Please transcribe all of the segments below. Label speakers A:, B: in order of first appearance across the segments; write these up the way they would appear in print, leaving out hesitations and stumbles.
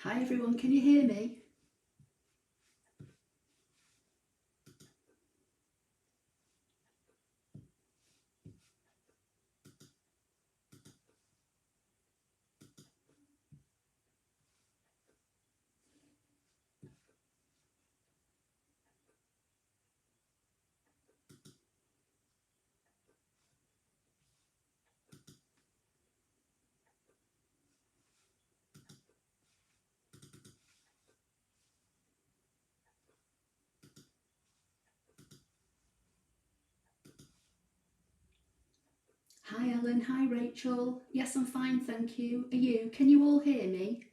A: Hi everyone, can you hear me? Hi Ellen, hi Rachel. Yes, I'm fine, thank you. Are you? Can you all hear me?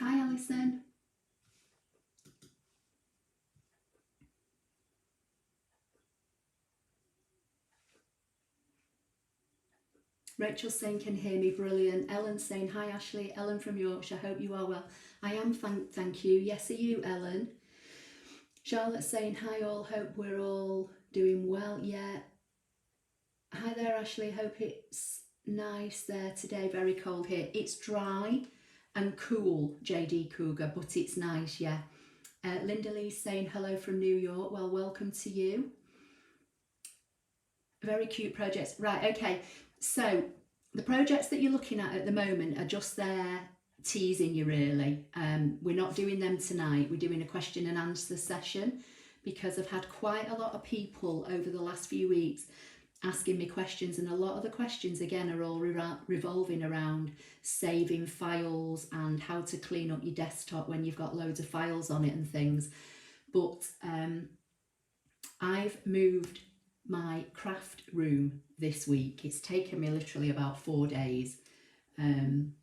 A: Hi Alison. Rachel's saying can hear me, brilliant. Ellen saying hi Ashley. Ellen from Yorkshire, hope you are well. I am, thank you. Yes, are you Ellen? Charlotte saying hi all, hope we're all doing well. Yeah. Hi there Ashley, hope it's nice there today, very cold here. It's dry and cool, JD Cougar, but it's nice, yeah. Linda Lee's saying hello from New York. Well, welcome to you. Very cute projects. Right, okay. So the projects that you're looking at the moment are just there teasing you really. We're not doing them tonight. We're doing a question and answer session because I've had quite a lot of people over the last few weeks asking me questions, and a lot of the questions again are all revolving around saving files and how to clean up your desktop when you've got loads of files on it and things. But I've moved my craft room this week. It's taken me literally about 4 days, and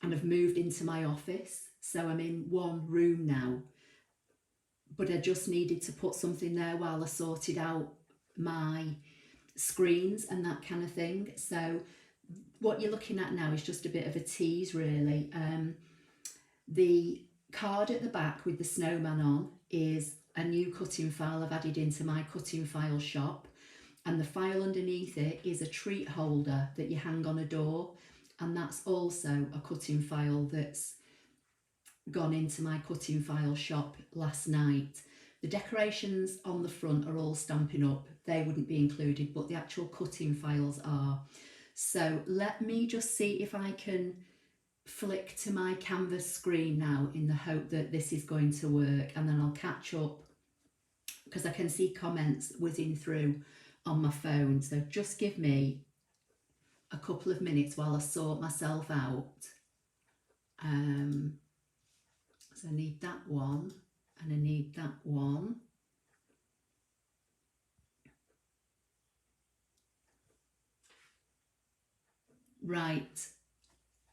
A: I've moved into my office, so I'm in one room now, but I just needed to put something there while I sorted out my screens and that kind of thing. So what you're looking at now is just a bit of a tease really. The card at the back with the snowman on is a new cutting file I've added into my cutting file shop, and the file underneath it is a treat holder that you hang on a door, and that's also a cutting file that's gone into my cutting file shop last night. The decorations on the front are all Stampin' Up, they wouldn't be included, but the actual cutting files are. So let me just see if I can flick to my canvas screen now in the hope that this is going to work, and then I'll catch up because I can see comments whizzing through on my phone. So just give me a couple of minutes while I sort myself out. So I need that one and I need that one. Right,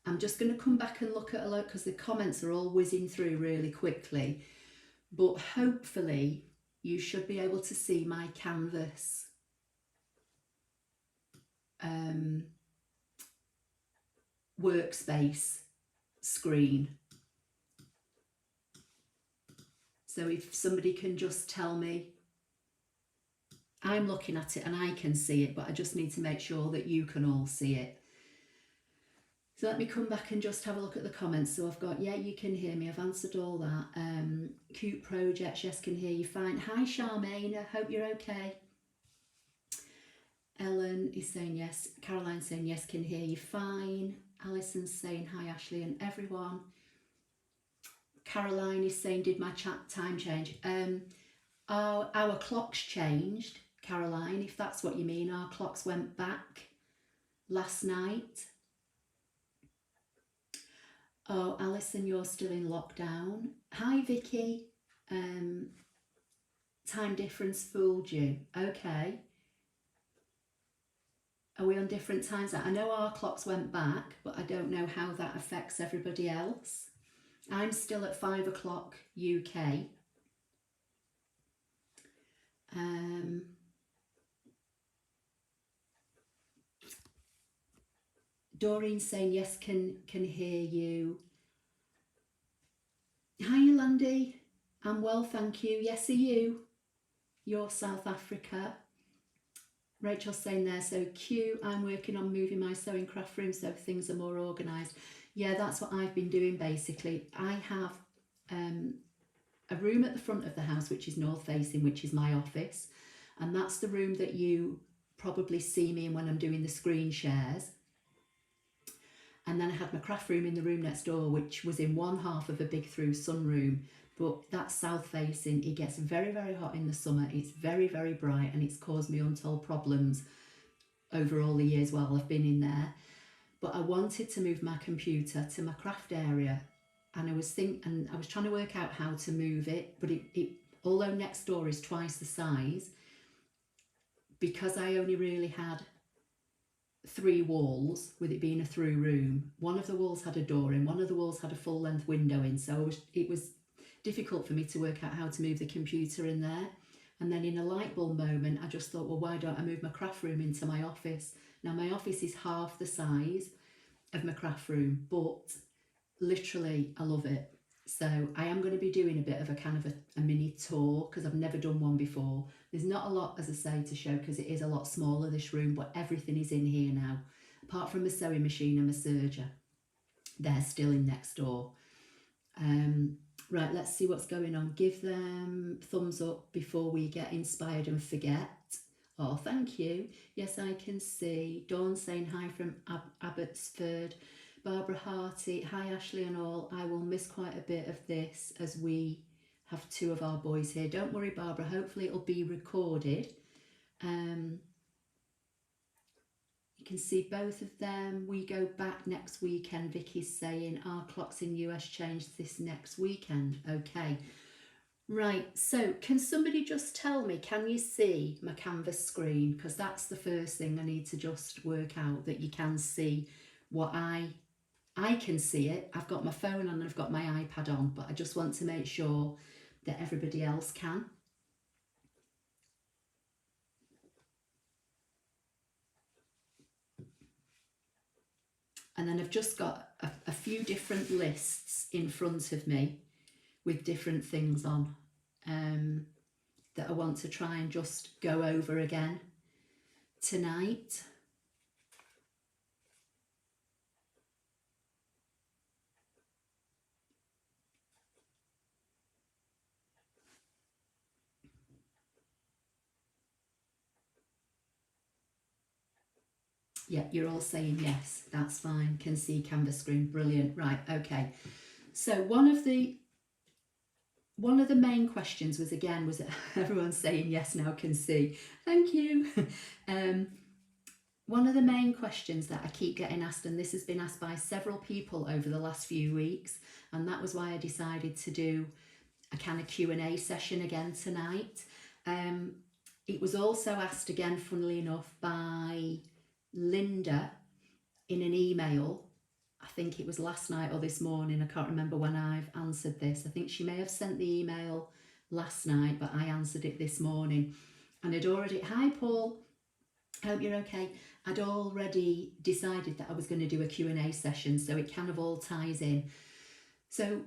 A: I'm just going to come back and look at a lot because the comments are all whizzing through really quickly, but hopefully you should be able to see my canvas workspace screen. So if somebody can just tell me, I'm looking at it and I can see it, but I just need to make sure that you can all see it. So let me come back and just have a look at the comments. So I've got, yeah, you can hear me. I've answered all that. Cute projects, yes, can hear you fine. Hi, Charmaine, I hope you're okay. Ellen is saying yes. Caroline's saying yes, can hear you fine. Alison's saying hi, Ashley and everyone. Caroline is saying, did my chat time change? Our clocks changed, Caroline, if that's what you mean. Our clocks went back last night. Oh, Alison, you're still in lockdown. Hi, Vicky. Time difference fooled you. Okay. Are we on different times? I know our clocks went back, but I don't know how that affects everybody else. I'm still at 5 o'clock UK. Doreen's saying yes, can hear you. Hi Yolandi, I'm well, thank you. Yes, are you? You're South Africa. Rachel's saying there, so Q, I'm working on moving my sewing craft room so things are more organised. Yeah, that's what I've been doing basically. I have a room at the front of the house which is north facing, which is my office, and that's the room that you probably see me in when I'm doing the screen shares. And then I had my craft room in the room next door, which was in one half of a big through sunroom, but that's south facing. It gets very, very hot in the summer. It's very, very bright, and it's caused me untold problems over all the years while I've been in there. But I wanted to move my computer to my craft area, and I was trying to work out how to move it, but it although next door is twice the size, because I only really had 3 walls, with it being a through room. One of the walls had a door in, one of the walls had a full length window in, so it was difficult for me to work out how to move the computer in there. And then in a light bulb moment, I just thought, well, why don't I move my craft room into my office? Now my office is half the size of my craft room, but literally I love it. So I am going to be doing a bit of a kind of a mini tour, because I've never done one before. There's not a lot, as I say, to show, because it is a lot smaller, this room, but everything is in here now. Apart from my sewing machine and my serger, they're still in next door. Right, let's see what's going on. Give them thumbs up before we get inspired and forget. Oh, thank you. Yes, I can see. Dawn saying hi from Abbotsford. Barbara Harty, hi Ashley and all. I will miss quite a bit of this as we have 2 of our boys here. Don't worry, Barbara, hopefully it'll be recorded. You can see both of them. We go back next weekend. Vicky's saying our clocks in US change this next weekend. Okay. Right, so can somebody just tell me, can you see my canvas screen? Because that's the first thing I need to just work out, that you can see what I can see it. I've got my phone on and I've got my iPad on, but I just want to make sure that everybody else can. And then I've just got a few different lists in front of me with different things on that I want to try and just go over again tonight. Yeah, you're all saying yes, that's fine. Can see canvas screen, brilliant. Right, okay. So one of the main questions was everyone saying yes now, can see. Thank you. One of the main questions that I keep getting asked, and this has been asked by several people over the last few weeks, and that was why I decided to do a kind of Q&A session again tonight. It was also asked again, funnily enough, by Linda in an email. I think it was last night or this morning. I can't remember when I've answered this. I think she may have sent the email last night, but I answered it this morning. And I'd already, hi Paul, hope you're okay. I'd already decided that I was going to do a Q&A session, so it kind of all ties in. So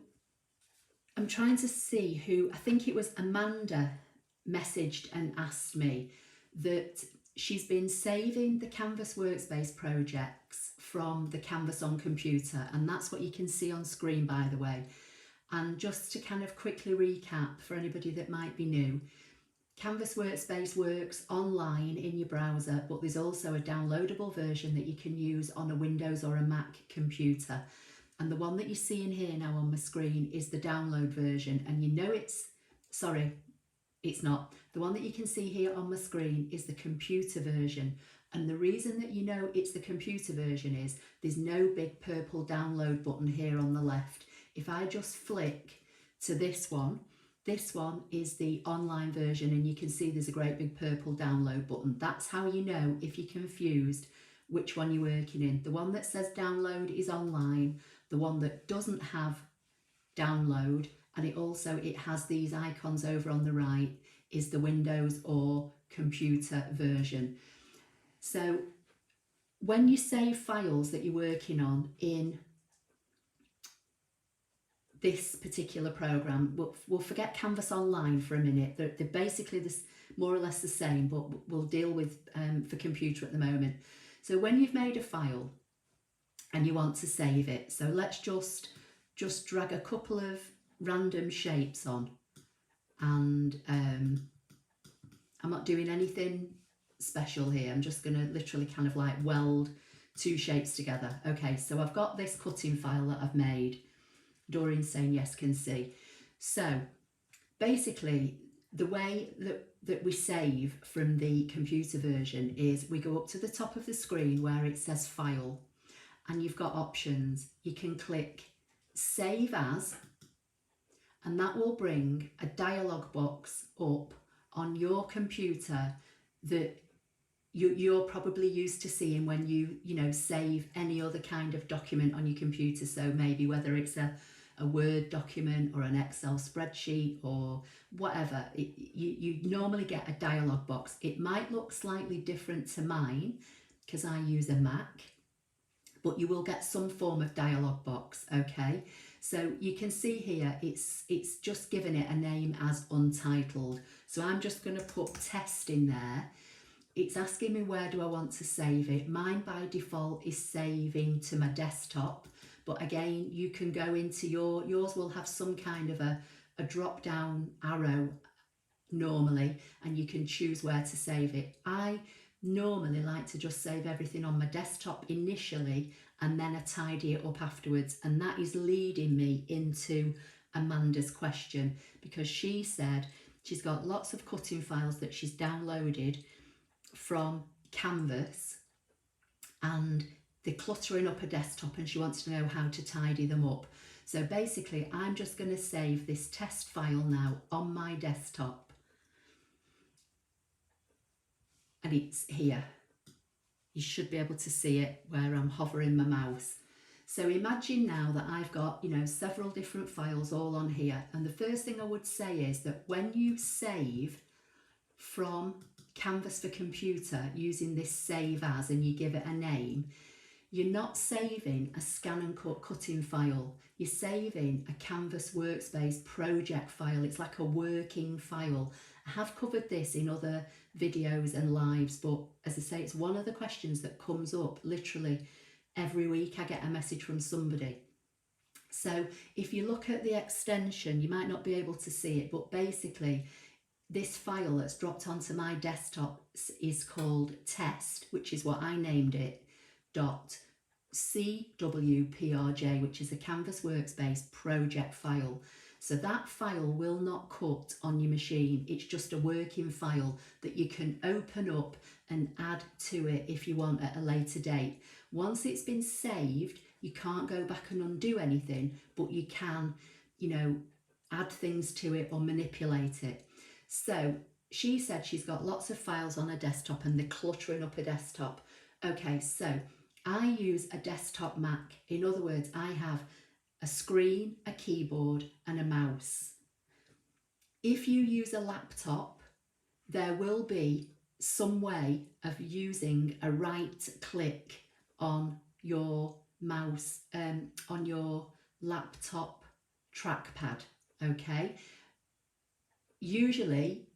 A: I'm trying to see who, I think it was Amanda, messaged and asked me that she's been saving the Canvas Workspace projects from the Canvas on computer, and that's what you can see on screen, by the way. And just to kind of quickly recap for anybody that might be new, Canvas Workspace works online in your browser, but there's also a downloadable version that you can use on a Windows or a Mac computer. And the one that you see in here now on my screen is the download version, and you know it's not. The one that you can see here on my screen is the computer version. And the reason that you know it's the computer version is there's no big purple download button here on the left. If I just flick to this one is the online version, and you can see there's a great big purple download button. That's how you know, if you're confused, which one you're working in. The one that says download is online. The one that doesn't have download, and it has these icons over on the right, is the Windows or computer version. So when you save files that you're working on in this particular program, we'll forget Canvas Online for a minute. They're basically more or less the same, but we'll deal with for computer at the moment. So when you've made a file and you want to save it, so let's just drag a couple of random shapes on, and I'm not doing anything special here. I'm just going to literally kind of like weld two shapes together. Okay, so I've got this cutting file that I've made. Doreen's saying yes, can see. So basically the way that we save from the computer version is we go up to the top of the screen where it says file, and you've got options. You can click save as, and that will bring a dialog box up on your computer that you're probably used to seeing when you save any other kind of document on your computer. So maybe whether it's a Word document or an Excel spreadsheet or whatever, you normally get a dialog box. It might look slightly different to mine because I use a Mac, but you will get some form of dialog box. Okay, so you can see here it's just given it a name as untitled, so I'm just going to put test in there. It's asking me where do I want to save it. Mine by default is saving to my desktop, but again you can go into yours will have some kind of a drop down arrow normally, and you can choose where to save it. I normally like to just save everything on my desktop initially, and then I tidy it up afterwards, and that is leading me into Amanda's question, because she said she's got lots of cutting files that she's downloaded from Canvas and they're cluttering up her desktop, and she wants to know how to tidy them up. So basically I'm just going to save this test file now on my desktop, and it's here. You should be able to see it where I'm hovering my mouse. So imagine now that I've got, several different files all on here, and the first thing I would say is that when you save from Canvas for Computer using this save as, and you give it a name, you're not saving a ScanNCut cutting file. You're saving a Canvas Workspace project file. It's like a working file. I have covered this in other videos and lives, but as I say, it's one of the questions that comes up literally every week. I get a message from somebody. So if you look at the extension, you might not be able to see it, but basically this file that's dropped onto my desktop is called test, which is what I named it, .cwprj, which is a Canvas Workspace project file. So that file will not cut on your machine. It's just a working file that you can open up and add to it if you want at a later date. Once it's been saved, you can't go back and undo anything, but you can, add things to it or manipulate it. So she said she's got lots of files on her desktop and they're cluttering up her desktop. Okay, so I use a desktop Mac. In other words, I have a screen, a keyboard and a mouse. If you use a laptop, there will be some way of using a right click on your mouse, on your laptop trackpad, okay? Usually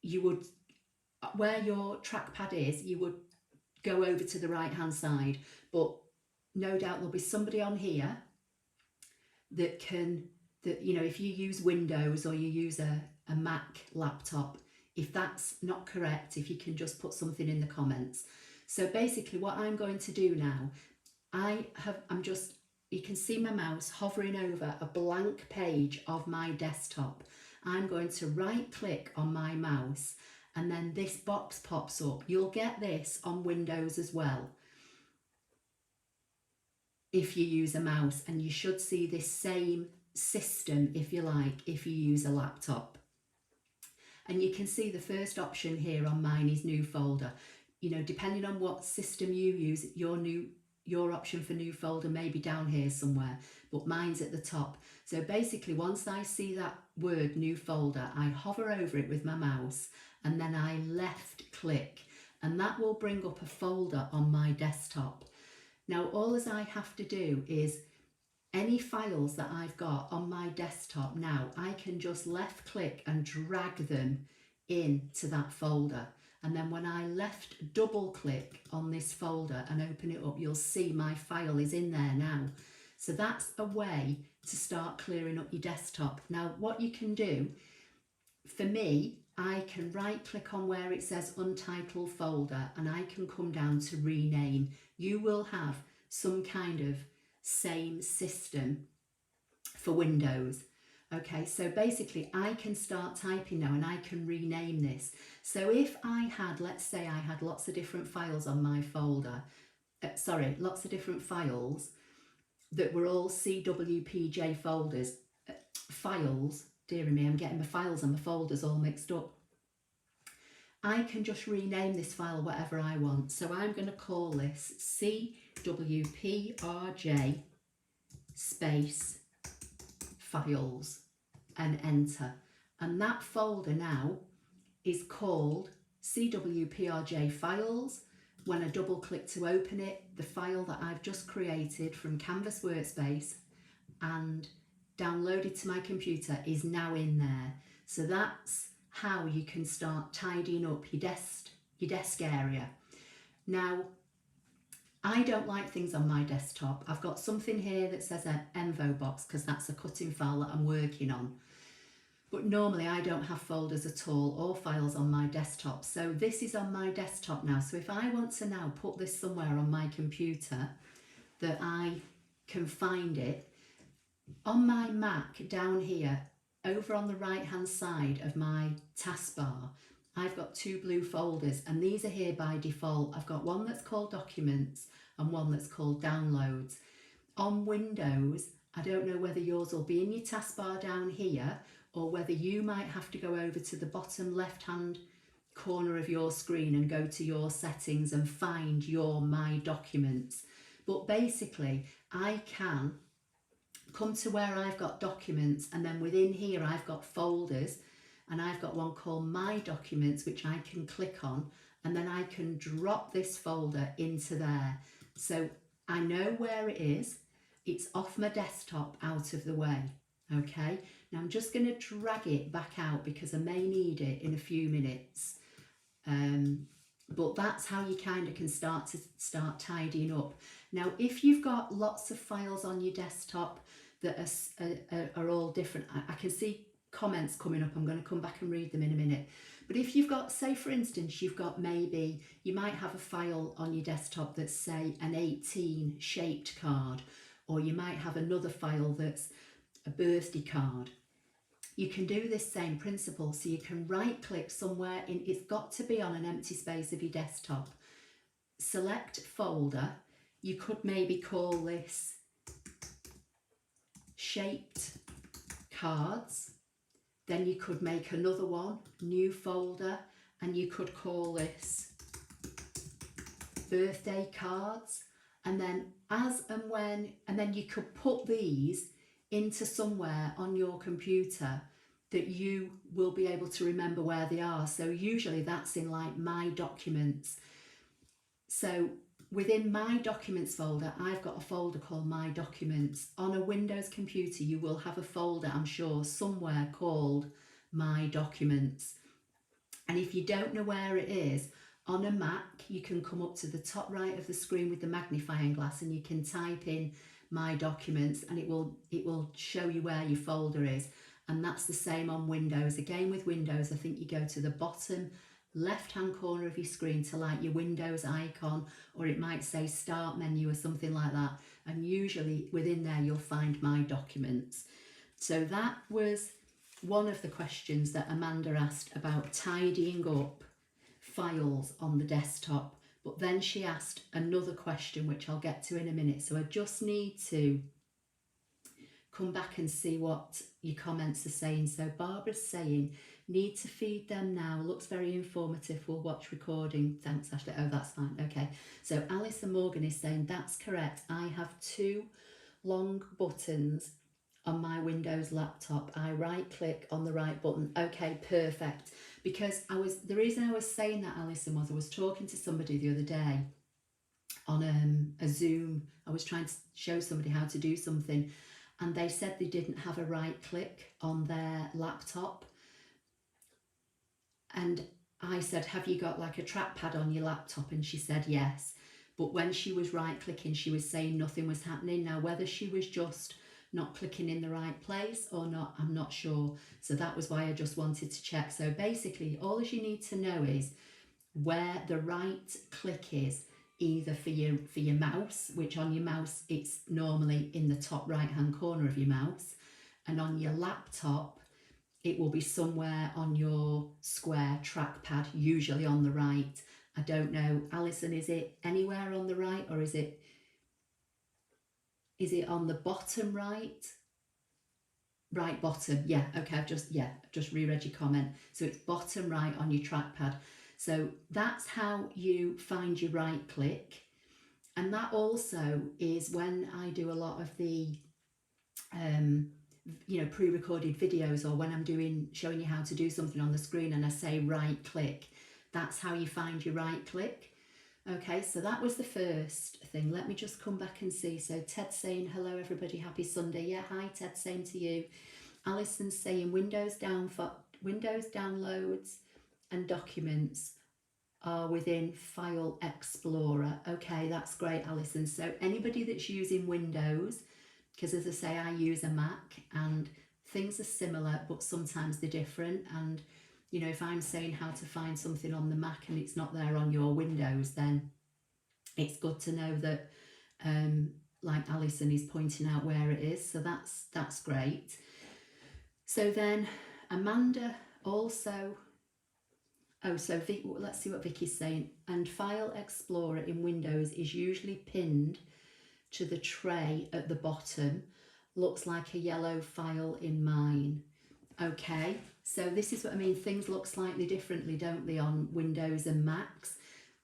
A: you would, where your trackpad is, you would go over to the right hand side, but no doubt there'll be somebody on here that if you use Windows or you use a Mac laptop, if that's not correct, if you can just put something in the comments. So basically what I'm going to do now, you can see my mouse hovering over a blank page of my desktop. I'm going to right click on my mouse and then this box pops up. You'll get this on Windows as well if you use a mouse, and you should see this same system, if you like, if you use a laptop. And you can see the first option here on mine is new folder. Depending on what system you use, your option for new folder may be down here somewhere, but mine's at the top. So basically once I see that word new folder, I hover over it with my mouse and then I left click, and that will bring up a folder on my desktop. Now all as I have to do is any files that I've got on my desktop now, I can just left click and drag them into that folder. And then when I left double click on this folder and open it up, you'll see my file is in there now. So that's a way to start clearing up your desktop. Now, what you can do, for me, I can right click on where it says untitled folder and I can come down to rename. You will have some kind of same system for Windows. Okay, so basically I can start typing now and I can rename this. So if I had, let's say I had lots of different files on my folder, lots of different files that were all CWPJ folders, files, dear me, I'm getting my files and my folders all mixed up. I can just rename this file whatever I want. So I'm going to call this CWPRJ space files and enter. And that folder now is called CWPRJ files. When I double click to open it, the file that I've just created from Canvas Workspace and downloaded to my computer is now in there. So that's how you can start tidying up your desk area. Now, I don't like things on my desktop. I've got something here that says an envo box because that's a cutting file that I'm working on. But normally I don't have folders at all or files on my desktop. So this is on my desktop now. So if I want to now put this somewhere on my computer that I can find it, on my Mac down here, over on the right hand side of my taskbar, I've got two blue folders and these are here by default. I've got one that's called Documents and one that's called Downloads. On Windows, I don't know whether yours will be in your taskbar down here or whether you might have to go over to the bottom left hand corner of your screen and go to your settings and find your My Documents. But basically, I can come to where I've got documents and then within here I've got folders and I've got one called My Documents which I can click on and then I can drop this folder into there. So I know where it is, it's off my desktop out of the way. Okay, now I'm just going to drag it back out because I may need it in a few minutes. But that's how you kind of can start tidying up. Now, if you've got lots of files on your desktop that are all different, I can see comments coming up. I'm going to come back and read them in a minute. But if you've got, say for instance, you might have a file on your desktop that's say an 18 shaped card, or you might have another file that's a birthday card. You can do this same principle. So you can right click somewhere in, it's got to be on an empty space of your desktop. Select folder. You could maybe call this shaped cards. Then you could make another one, new folder, and you could call this birthday cards. And then as and when, and then you could put these into somewhere on your computer that you will be able to remember where they are. So usually that's in like My Documents. So within My Documents folder, I've got a folder called My Documents. On a Windows computer, you will have a folder, I'm sure, somewhere called My Documents. And if you don't know where it is, on a Mac, you can come up to the top right of the screen with the magnifying glass and you can type in My Documents and it will show you where your folder is. And that's the same on Windows. Again, with Windows, I think you go to the bottom left hand corner of your screen to like your Windows icon, or it might say Start Menu or something like that. And usually within there, you'll find My Documents. So that was one of the questions that Amanda asked about tidying up files on the desktop. But then she asked another question, which I'll get to in a minute. So I just need to come back and see what your comments are saying. So Barbara's saying, need to feed them now. Looks very informative. We'll watch recording. Thanks, Ashley. Oh, that's fine. Okay. So Alison Morgan is saying, that's correct. I have two long buttons on my Windows laptop. I right click on the right button. Okay, perfect. Because the reason I was saying that, Alison, was I was talking to somebody the other day on a Zoom. I was trying to show somebody how to do something and they said they didn't have a right click on their laptop. And I said, have you got like a trackpad on your laptop? And she said yes. But when she was right clicking, she was saying nothing was happening. Now, whether she was just not clicking in the right place or not, I'm not sure. So that was why I just wanted to check. So basically, all you need to know is where the right click is, either for your mouse, which on your mouse, it's normally in the top right hand corner of your mouse. And on your laptop, it will be somewhere on your square trackpad, usually on the right. I don't know, Alison, is it anywhere on the right, or is it on the bottom right? Right bottom, yeah, okay, I've just reread your comment. So it's bottom right on your trackpad. So that's how you find your right click. And that also is when I do a lot of the pre-recorded videos, or when I'm showing you how to do something on the screen and I say right click, that's how you find your right click. Okay, so that was the first thing. Let me just come back and see. So Ted's saying hello everybody, happy Sunday. Yeah, hi Ted, same to you. Alison's saying Windows downloads and documents are within File Explorer. Okay, that's great, Alison. So anybody that's using Windows, because as I say, I use a Mac and things are similar, but sometimes they're different. And, you know, if I'm saying how to find something on the Mac and it's not there on your Windows, then it's good to know that, like Alison is pointing out where it is. So that's great. So then Amanda also, let's see what Vicky's saying. And File Explorer in Windows is usually pinned to the tray at the bottom. Looks like a yellow file in mine. Okay, so this is what I mean. Things look slightly differently, don't they, on Windows and Macs?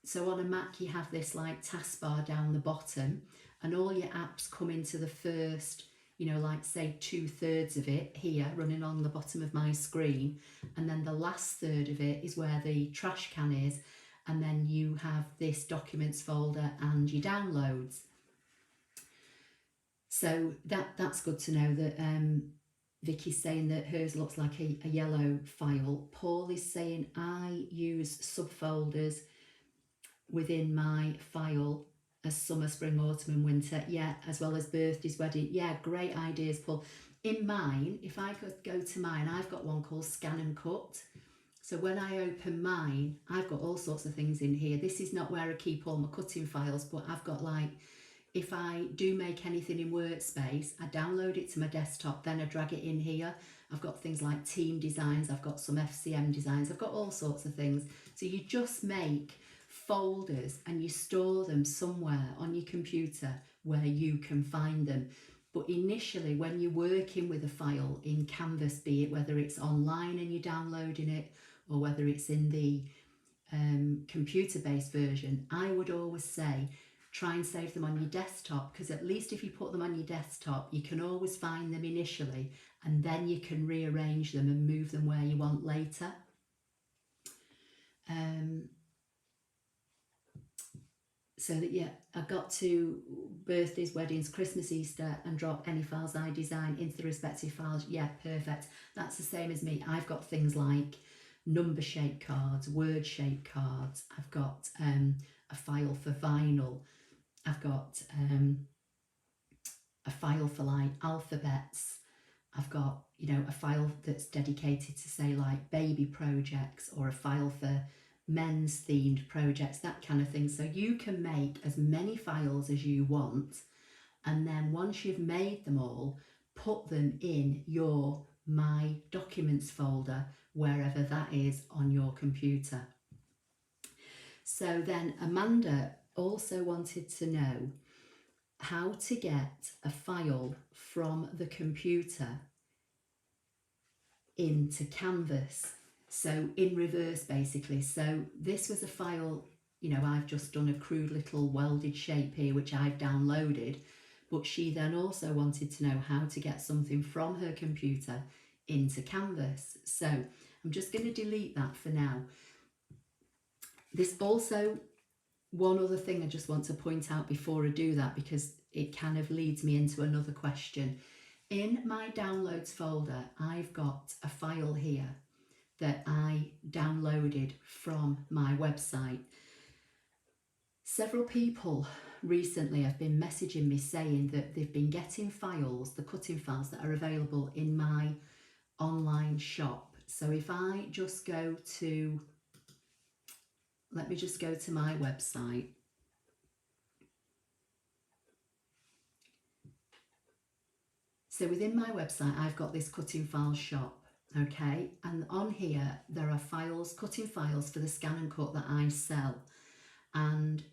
A: So on a Mac you have this like taskbar down the bottom, and all your apps come into the first, like say 2/3 of it here running on the bottom of my screen, and then the last third of it is where the trash can is, and then you have this documents folder and your downloads. So that's good to know that Vicky's saying that hers looks like a yellow file. Paul is saying I use subfolders within my file as summer, spring, autumn and winter. Yeah, as well as birthdays, wedding. Yeah, great ideas, Paul. In mine, if I could go to mine, I've got one called ScanNCut. So when I open mine, I've got all sorts of things in here. This is not where I keep all my cutting files, but I've got like, if I do make anything in Workspace, I download it to my desktop, then I drag it in here. I've got things like team designs, I've got some FCM designs, I've got all sorts of things. So you just make folders and you store them somewhere on your computer where you can find them. But initially, when you're working with a file in Canvas, be it whether it's online and you're downloading it, or whether it's in the computer-based version, I would always say, try and save them on your desktop, because at least if you put them on your desktop, you can always find them initially, and then you can rearrange them and move them where you want later. So that, yeah, I got to birthdays, weddings, Christmas, Easter, and drop any files I design into the respective files. Yeah, perfect. That's the same as me. I've got things like number shaped cards, word shaped cards. I've got a file for vinyl. I've got a file for like alphabets. I've got, a file that's dedicated to say like baby projects, or a file for men's themed projects, that kind of thing. So you can make as many files as you want, and then once you've made them all, put them in your My Documents folder, wherever that is on your computer. So then Amanda also wanted to know how to get a file from the computer into Canvas. So in reverse, basically. So this was a file, I've just done a crude little welded shape here, which I've downloaded, but she then also wanted to know how to get something from her computer into Canvas. So I'm just going to delete that for now. This also, one other thing I just want to point out before I do that, because it kind of leads me into another question. In my downloads folder, I've got a file here that I downloaded from my website. Several people recently have been messaging me saying that they've been getting files, the cutting files that are available in my online shop. So if I just go to, let me just go to my website. So within my website, I've got this cutting file shop, okay? And on here, there are files, cutting files for the ScanNCut that I sell. And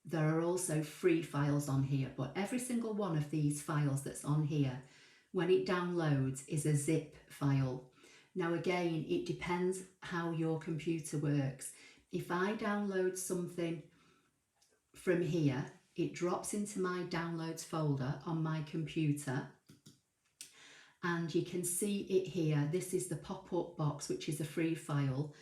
A: there are also free files on here, but every single one of these files that's on here, when it downloads, is a zip file. Now again, it depends how your computer works. If I download something from here, it drops into my downloads folder on my computer, and you can see it here. This is the pop-up box, which is a free file,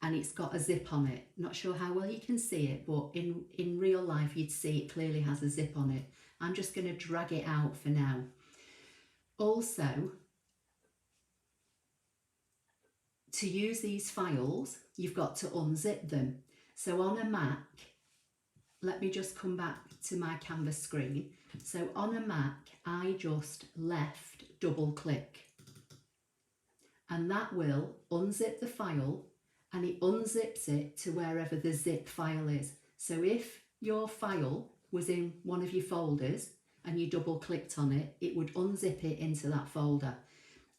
A: and it's got a zip on it. Not sure how well you can see it, but in real life you'd see it clearly has a zip on it. I'm just going to drag it out for now. Also, to use these files, you've got to unzip them. So on a Mac, let me just come back to my Canvas screen. So on a Mac, I just left double click, and that will unzip the file, and it unzips it to wherever the zip file is. So if your file was in one of your folders and you double clicked on it, it would unzip it into that folder.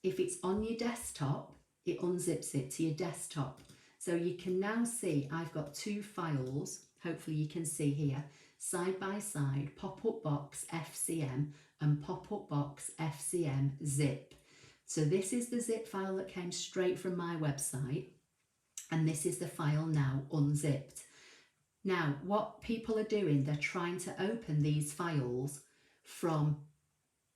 A: If it's on your desktop, it unzips it to your desktop. So you can now see I've got two files, hopefully you can see here, side by side, pop-up box FCM and pop-up box FCM zip. So this is the zip file that came straight from my website, and this is the file now unzipped. Now, what people are doing, they're trying to open these files from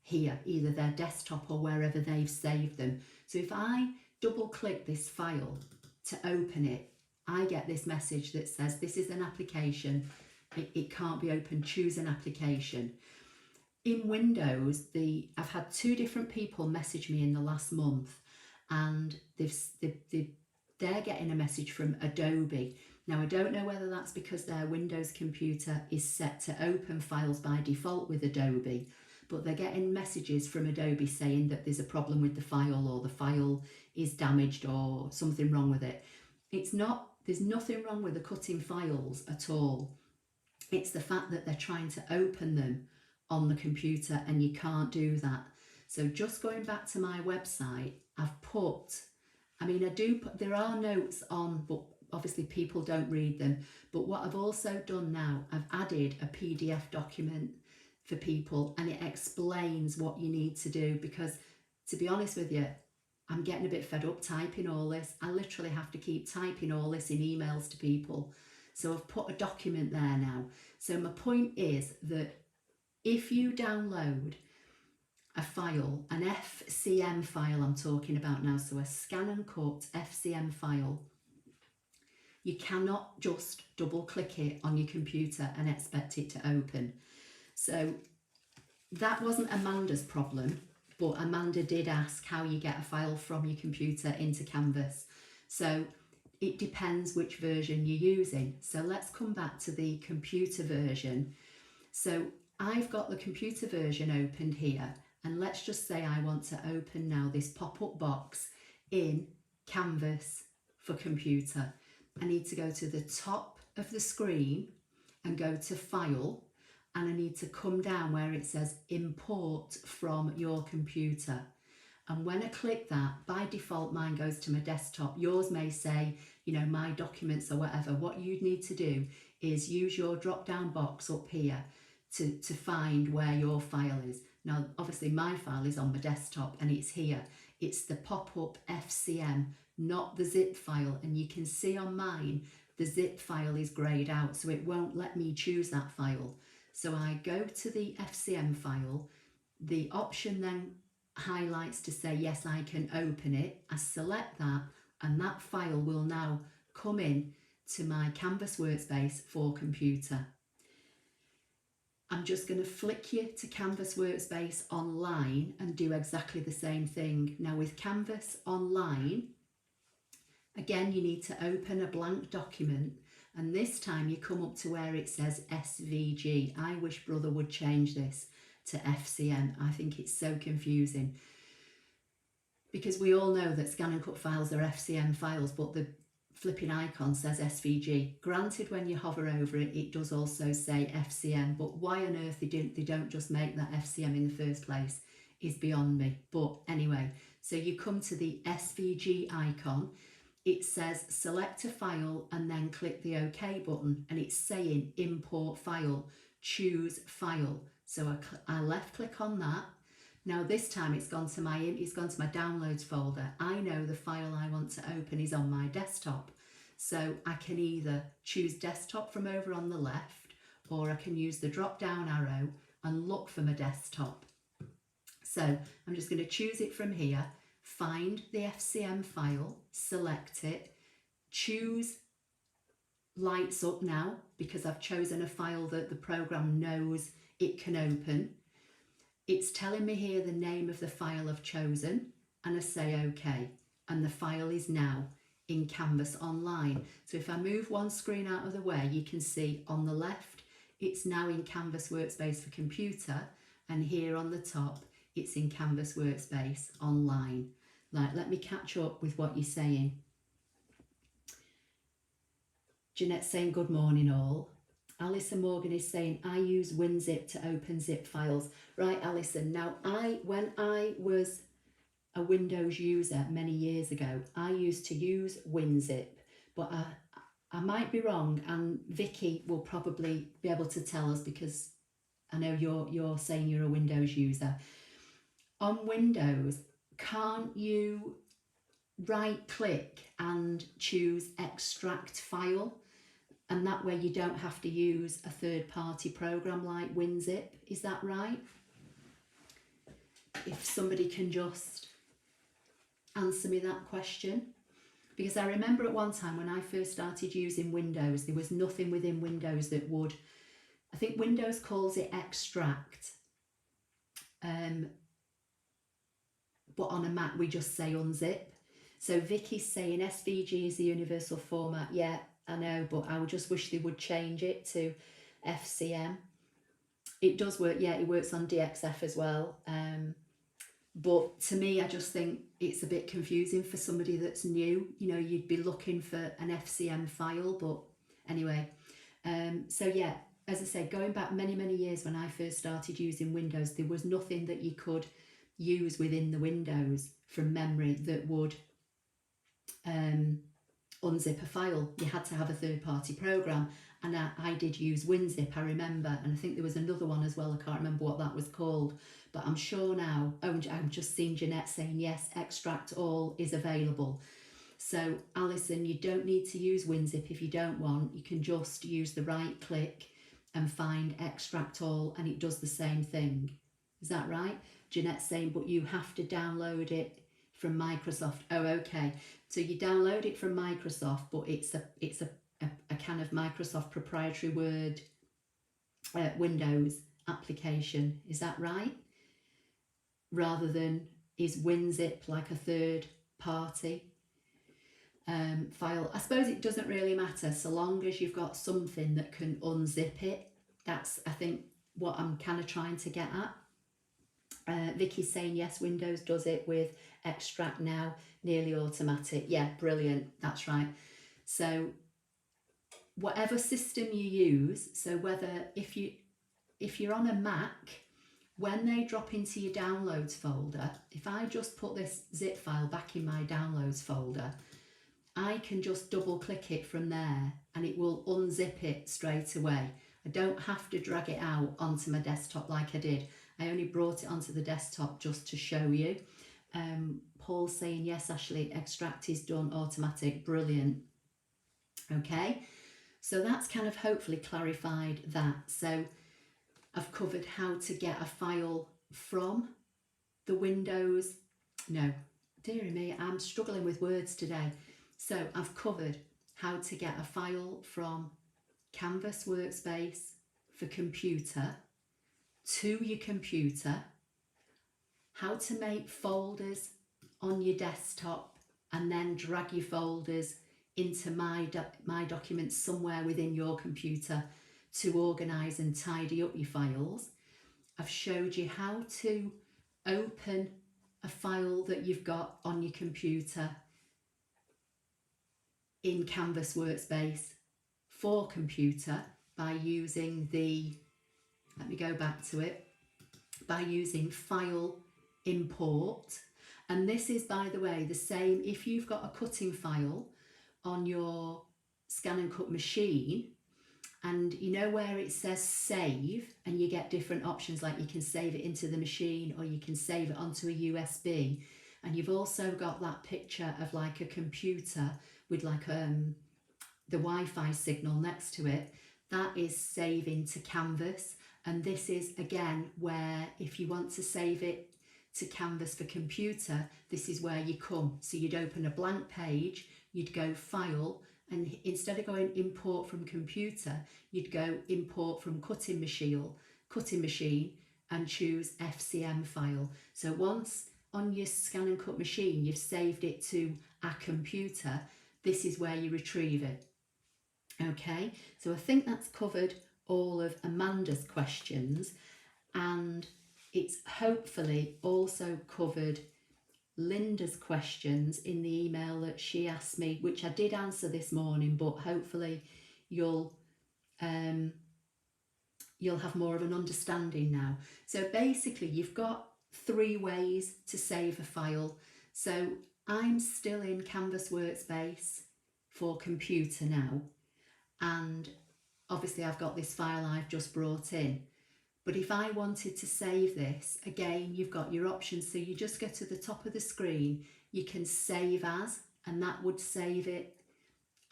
A: here, either their desktop or wherever they've saved them. So if I double click this file to open it, I get this message that says this is an application, it can't be opened, choose an application. In Windows, I've had two different people message me in the last month, and they're getting a message from Adobe. Now, I don't know whether that's because their Windows computer is set to open files by default with Adobe, but they're getting messages from Adobe saying that there's a problem with the file, or the file is damaged, or something wrong with it. It's not, there's nothing wrong with the cutting files at all. It's the fact that they're trying to open them on the computer, and you can't do that. So just going back to my website, I've put, there are notes on, but obviously people don't read them. But what I've also done now, I've added a PDF document for people, and it explains what you need to do, because to be honest with you, I'm getting a bit fed up typing all this. I literally have to keep typing all this in emails to people. So I've put a document there now. So my point is that if you download a file, an FCM file I'm talking about now, so a ScanNCut FCM file, you cannot just double click it on your computer and expect it to open. So that wasn't Amanda's problem, but Amanda did ask how you get a file from your computer into Canvas. So it depends which version you're using. So let's come back to the computer version. So I've got the computer version opened here, and let's just say I want to open now this pop-up box in Canvas for computer. I need to go to the top of the screen and go to File, and I need to come down where it says Import from your computer. And when I click that, by default mine goes to my desktop. Yours may say, my documents or whatever. What you need to do is use your drop down box up here to find where your file is. Now obviously my file is on my desktop, and it's here. It's the pop-up FCM, not the zip file, and you can see on mine the zip file is greyed out, so it won't let me choose that file. So I go to the FCM file, the option then highlights to say yes, I can open it. I select that, and that file will now come in to my Canvas Workspace for computer. I'm just going to flick you to Canvas Workspace Online and do exactly the same thing. Now with Canvas Online, Again, you need to open a blank document, and this time you come up to where it says SVG. I wish Brother would change this to FCM. I think it's so confusing, because we all know that ScanNCut files are FCM files, but the flipping icon says SVG. Granted, when you hover over it, it does also say FCM, but why on earth they don't just make that FCM in the first place is beyond me. But anyway, so you come to the SVG icon. It says select a file and then click the OK button, and it's saying import file, choose file. So I left click on that. Now this time it's gone to my downloads folder. I know the file I want to open is on my desktop. So I can either choose desktop from over on the left, or I can use the drop down arrow and look for my desktop. So I'm just going to choose it from here, find the FCM file, select it, choose lights up now, because I've chosen a file that the program knows it can open. It's telling me here the name of the file I've chosen, and I say OK, and the file is now in Canvas Online. So if I move one screen out of the way, you can see on the left it's now in Canvas Workspace for computer, and here on the top it's in Canvas Workspace Online. Like, let me catch up with what you're saying. Jeanette's saying good morning all. Alison Morgan is saying I use WinZip to open zip files. Right, Alison. Now when I was a Windows user many years ago, I used to use WinZip, but I might be wrong, and Vicky will probably be able to tell us, because I know you're saying you're a Windows user. On Windows, can't you right click and choose extract file? And that way you don't have to use a third-party program like WinZip. Is that right? If somebody can just answer me that question. Because I remember at one time when I first started using Windows, there was nothing within Windows that would, I think Windows calls it extract. But on a Mac we just say unzip. So Vicky's saying SVG is the universal format. Yeah, I know, but I would just wish they would change it to FCM. It does work, yeah, it works on DXF as well. But to me, I just think it's a bit confusing for somebody that's new. You know, you'd be looking for an FCM file, but anyway. So yeah, as I say, going back many, many years when I first started using Windows, there was nothing that you could use within the Windows from memory that would unzip a file. You had to have a third-party program, and I did use WinZip, I remember, and I think there was another one as well. I can't remember what that was called, but I'm sure now. Oh, I'm just seeing Jeanette saying yes, extract all is available. So Alison, you don't need to use WinZip if you don't want. You can just use the right click and find extract all, and it does the same thing. Is that right? Jeanette's saying, but you have to download it from Microsoft. Oh, okay. So you download it from Microsoft, but it's a kind of Microsoft proprietary Word Windows application. Is that right? Rather than, is WinZip like a third party file? I suppose it doesn't really matter so long as you've got something that can unzip it. That's, I think, what I'm kind of trying to get at. Vicky's saying yes, Windows does it with extract now, nearly automatic. Yeah, brilliant, that's right. So whatever system you use, so whether if you're on a Mac, when they drop into your downloads folder, if I just put this zip file back in my downloads folder, I can just double click it from there and it will unzip it straight away. I don't have to drag it out onto my desktop like I did. I only brought it onto the desktop just to show you. Paul's saying, yes, Ashley, extract is done automatic. Brilliant. Okay, so that's kind of hopefully clarified that. So I've covered how to get a file from the Windows. No, dearie me, I'm struggling with words today. So I've covered how to get a file from Canvas Workspace for computer to your computer, how to make folders on your desktop and then drag your folders into my documents somewhere within your computer to organise and tidy up your files. I've showed you how to open a file that you've got on your computer in Canvas Workspace for computer by using let me go back to it, by using File Import. And this is, by the way, the same if you've got a cutting file on your ScanNCut machine, and you know where it says save, and you get different options, like you can save it into the machine or you can save it onto a USB, and you've also got that picture of like a computer with like the Wi-Fi signal next to it. That is saving to Canvas. And this is again where if you want to save it to Canvas for computer, this is where you come. So you'd open a blank page, you'd go File, and instead of going Import from computer, you'd go Import from cutting machine and choose FCM file. So once on your ScanNCut machine you've saved it to a computer, this is where you retrieve it. Okay, so I think that's covered all of Amanda's questions, and it's hopefully also covered Linda's questions in the email that she asked me, which I did answer this morning, but hopefully you'll have more of an understanding now. So basically you've got 3 ways to save a file. So I'm still in Canvas Workspace for computer now, and obviously I've got this file I've just brought in. But if I wanted to save this, again, you've got your options. So you just go to the top of the screen, you can save as, and that would save it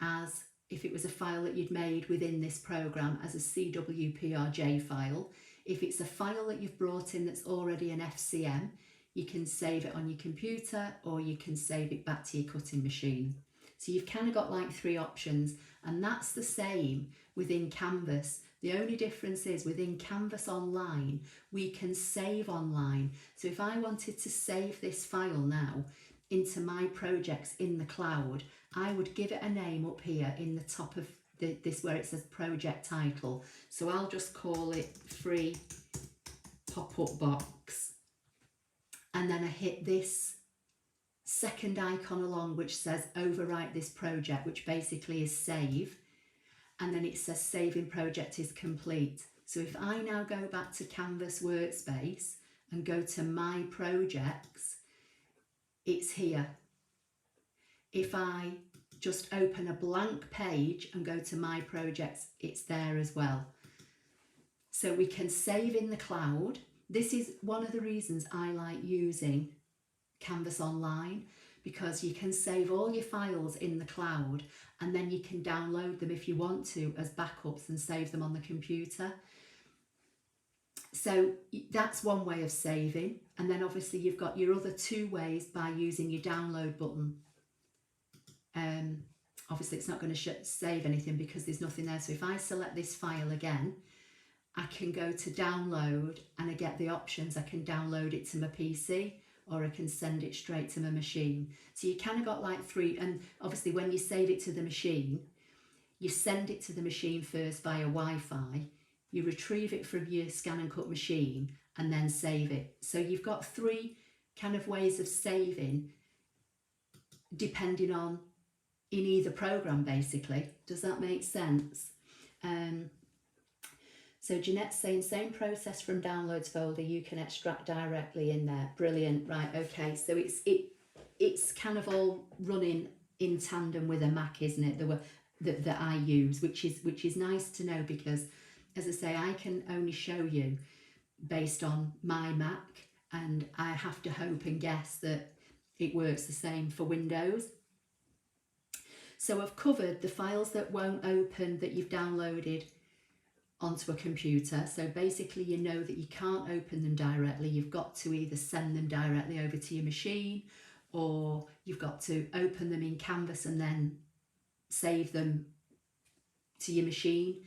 A: as if it was a file that you'd made within this program as a CWPRJ file. If it's a file that you've brought in that's already an FCM, you can save it on your computer or you can save it back to your cutting machine. So you've kind of got like 3 options, and that's the same within Canvas. The only difference is within Canvas Online, we can save online. So if I wanted to save this file now into my projects in the cloud, I would give it a name up here in the top of this where it says project title. So I'll just call it free pop-up box. And then I hit this second icon along which says overwrite this project, which basically is save. And then it says saving project is complete. So if I now go back to Canvas Workspace and go to my projects, it's here. If I just open a blank page and go to my projects, it's there as well. So we can save in the cloud. This is one of the reasons I like using Canvas Online, because you can save all your files in the cloud and then you can download them if you want to as backups and save them on the computer. So that's one way of saving. And then obviously you've got your other 2 ways by using your download button. Obviously it's not going to save anything because there's nothing there. So if I select this file again, I can go to download and I get the options. I can download it to my PC, or I can send it straight to my machine. So you kind of got like 3, and obviously when you save it to the machine, you send it to the machine first via Wi-Fi, you retrieve it from your ScanNCut machine and then save it. So you've got 3 kind of ways of saving depending on in either program basically. Does that make sense? So Jeanette's saying same process from downloads folder, you can extract directly in there. Brilliant. Right, okay, so it's kind of all running in tandem with a Mac, isn't it, that I use, which is nice to know, because as I say, I can only show you based on my Mac, and I have to hope and guess that it works the same for Windows. So I've covered the files that won't open that you've downloaded onto a computer. So basically you know that you can't open them directly. You've got to either send them directly over to your machine, or you've got to open them in Canvas and then save them to your machine.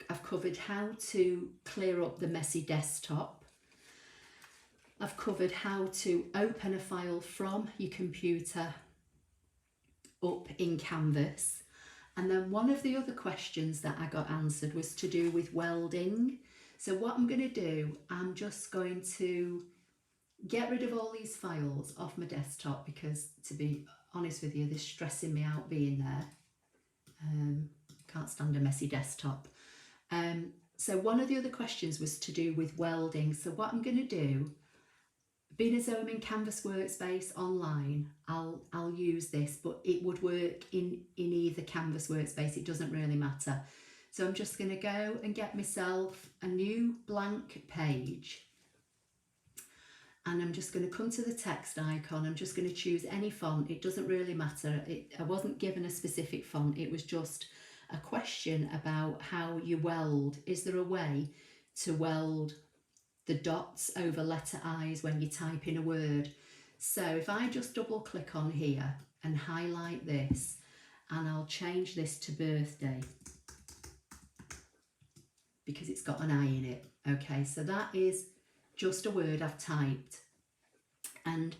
A: I've covered how to clear up the messy desktop. I've covered how to open a file from your computer up in Canvas. And then one of the other questions that I got answered was to do with welding. So what I'm going to do, I'm just going to get rid of all these files off my desktop because, to be honest with you, they're stressing me out being there. Can't stand a messy desktop. So one of the other questions was to do with welding. So what I'm going to do, being as though I'm in Canvas Workspace online, I'll use this, but it would work in either Canvas Workspace. It doesn't really matter. So I'm just going to go and get myself a new blank page. And I'm just going to come to the text icon. I'm just going to choose any font. It doesn't really matter. I wasn't given a specific font. It was just a question about how you weld. Is there a way to weld the dots over letter I's when you type in a word? So if I just double click on here and highlight this, and I'll change this to birthday because it's got an I in it. Okay, so that is just a word I've typed. And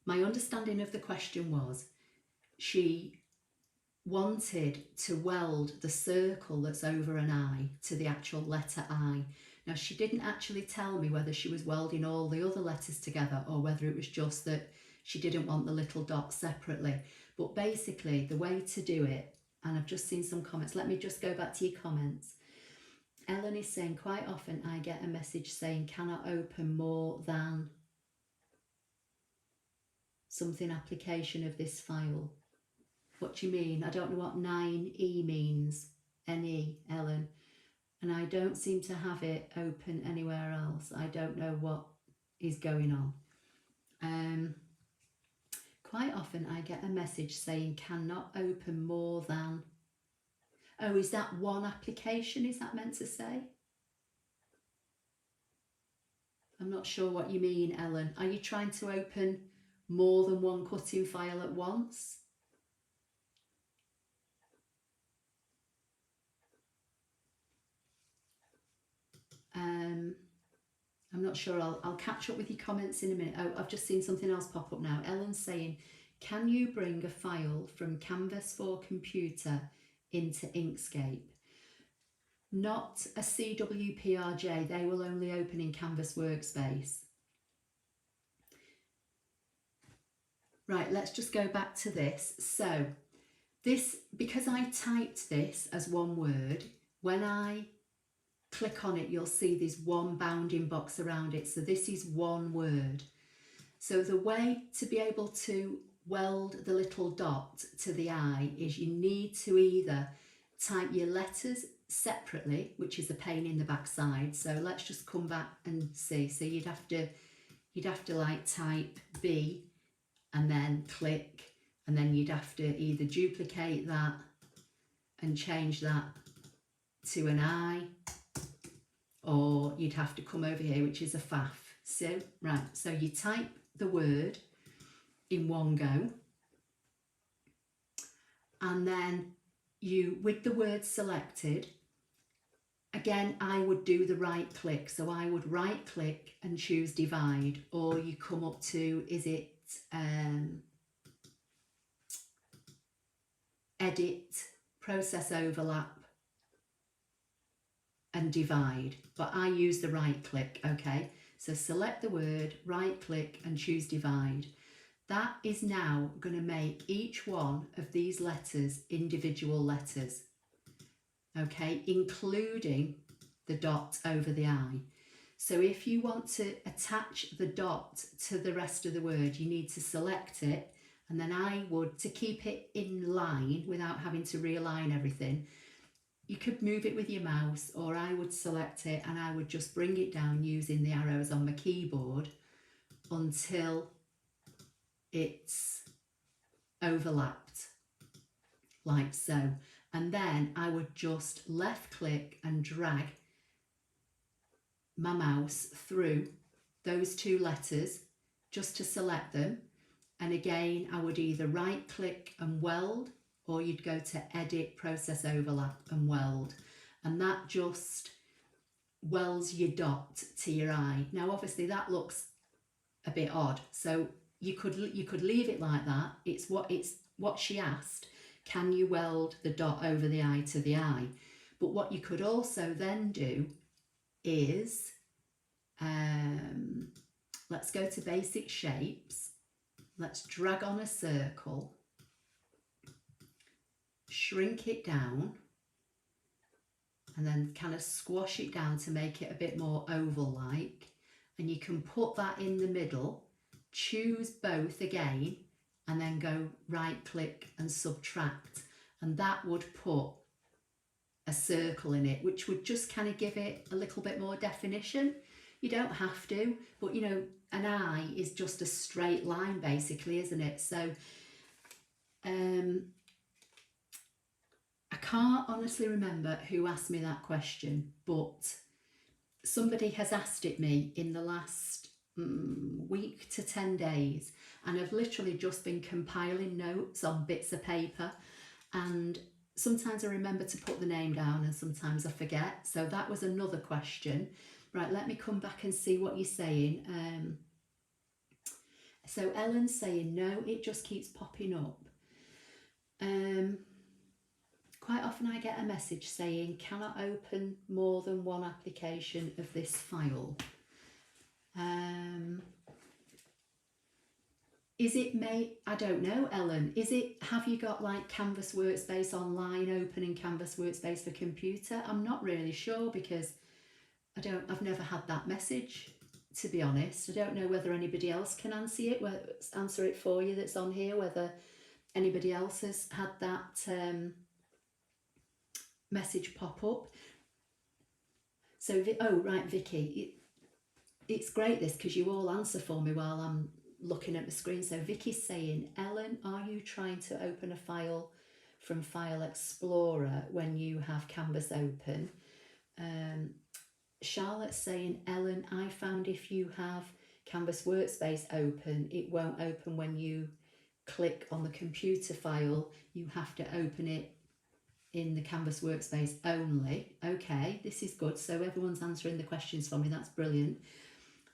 A: my understanding of the question was she wanted to weld the circle that's over an I to the actual letter I. Now, she didn't actually tell me whether she was welding all the other letters together or whether it was just that she didn't want the little dots separately. But basically, the way to do it, and I've just seen some comments, let me just go back to your comments. Ellen is saying, quite often I get a message saying cannot open more than something application of this file. What do you mean? I don't know what 9E means. NE, Ellen. And I don't seem to have it open anywhere else. I don't know what is going on. Quite often I get a message saying cannot open more than. Oh, is that one application? Is that meant to say? I'm not sure what you mean, Ellen. Are you trying to open more than one cutting file at once? I'm not sure. I'll catch up with your comments in a minute. Oh, I've just seen something else pop up now. Ellen's saying, can you bring a file from Canvas for Computer into Inkscape? Not a CWPRJ, they will only open in Canvas Workspace. Right, let's just go back to this. So this, because I typed this as one word, when I click on it, you'll see there's one bounding box around it. So this is one word. So the way to be able to weld the little dot to the I is you need to either type your letters separately, which is a pain in the backside. So let's just come back and see. So you'd have to like type B and then click, and then you'd have to either duplicate that and change that to an I, or you'd have to come over here, which is a faff. So, right, so you type the word in one go, and then you, with the word selected, again, I would do the right click. So I would right click and choose divide, or you come up to, is it edit, process overlap, and divide, but I use the right click. Okay, so select the word, right click and choose divide. That is now going to make each one of these letters individual letters, okay, including the dot over the I. So if you want to attach the dot to the rest of the word, you need to select it, and then I would, to keep it in line without having to realign everything, you could move it with your mouse, or I would select it and I would just bring it down using the arrows on my keyboard until it's overlapped, like so. And then I would just left click and drag my mouse through those two letters just to select them. And again, I would either right click and weld, or you'd go to edit, process overlap and weld. And that just welds your dot to your I. Now, obviously that looks a bit odd. So you could leave it like that. It's what she asked. Can you weld the dot over the eye to the eye? But what you could also then do is, let's go to basic shapes. Let's drag on a circle, shrink it down, and then kind of squash it down to make it a bit more oval-like. And you can put that in the middle, choose both again, and then go right click and subtract. And that would put a circle in it, which would just kind of give it a little bit more definition. You don't have to, but you know, an eye is just a straight line basically, isn't it? So I can't honestly remember who asked me that question, but somebody has asked it me in the last week to 10 days, and I've literally just been compiling notes on bits of paper, and sometimes I remember to put the name down and sometimes I forget. So that was another question. Right, let me come back and see what you're saying. So Ellen's saying, no, it just keeps popping up. Quite often I get a message saying, cannot open more than one application of this file. Is it I don't know, Ellen. Have you got like Canvas Workspace online open in Canvas Workspace for computer? I'm not really sure because I've never had that message, to be honest. I don't know whether anybody else can answer it for you that's on here, whether anybody else has had that message pop up. So, oh right, Vicky, it's great this because you all answer for me while I'm looking at the screen. So Vicky's saying, Ellen, are you trying to open a file from File Explorer when you have Canvas open? Charlotte's saying, Ellen, I found if you have Canvas Workspace open, it won't open when you click on the computer file. You have to open it in the Canvas Workspace only. Okay, this is good. So everyone's answering the questions for me. That's brilliant.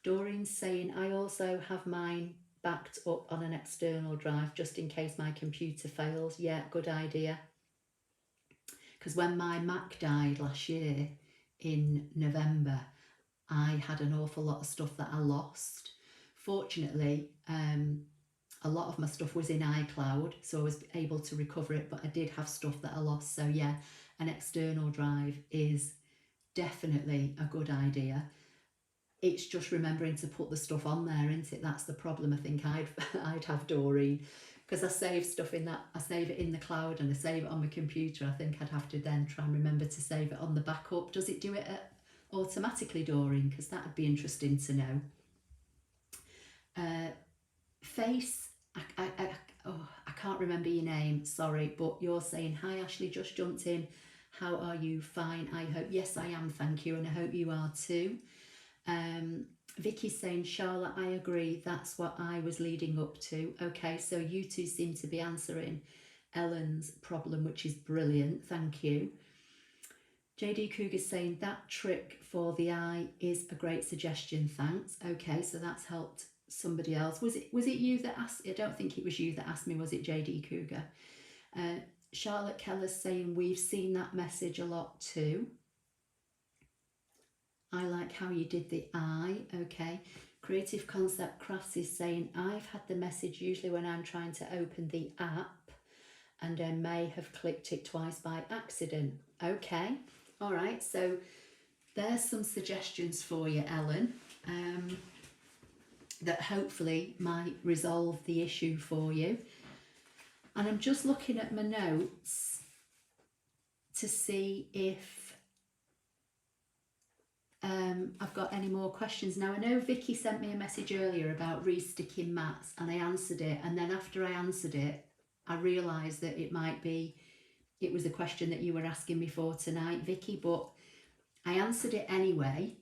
A: Doreen's saying, I also have mine backed up on an external drive just in case my computer fails. Yeah, good idea. Because when my Mac died last year in November, I had an awful lot of stuff that I lost. Fortunately, a lot of my stuff was in iCloud, so I was able to recover it, but I did have stuff that I lost. So yeah, an external drive is definitely a good idea. It's just remembering to put the stuff on there, isn't it? That's the problem I think I'd have, Doreen, because I save stuff in that, I save it in the cloud and I save it on my computer. I think I'd have to then try and remember to save it on the backup. Does it do it automatically, Doreen? Because that would be interesting to know. Face, I can't remember your name, sorry, but you're saying, hi Ashley, just jumped in. How are you? Fine, I hope. Yes, I am, thank you, and I hope you are too. Vicky's saying, Charlotte, I agree, that's what I was leading up to. Okay, so you two seem to be answering Ellen's problem, which is brilliant, thank you. JD Cougar's saying, that trick for the eye is a great suggestion, thanks. Okay, so that's helped somebody else. Was it you that asked? I don't think it was you that asked me, was it JD Cougar? Charlotte Keller's saying, we've seen that message a lot too. I like how you did the eye. Okay. Creative Concept Crafts is saying, I've had the message usually when I'm trying to open the app and I may have clicked it twice by accident. Okay. All right. So there's some suggestions for you, Ellen, that hopefully might resolve the issue for you. And I'm just looking at my notes to see if I've got any more questions. Now, I know Vicky sent me a message earlier about resticking mats and I answered it, and then after I answered it I realised that it was a question that you were asking me for tonight, Vicky, but I answered it anyway.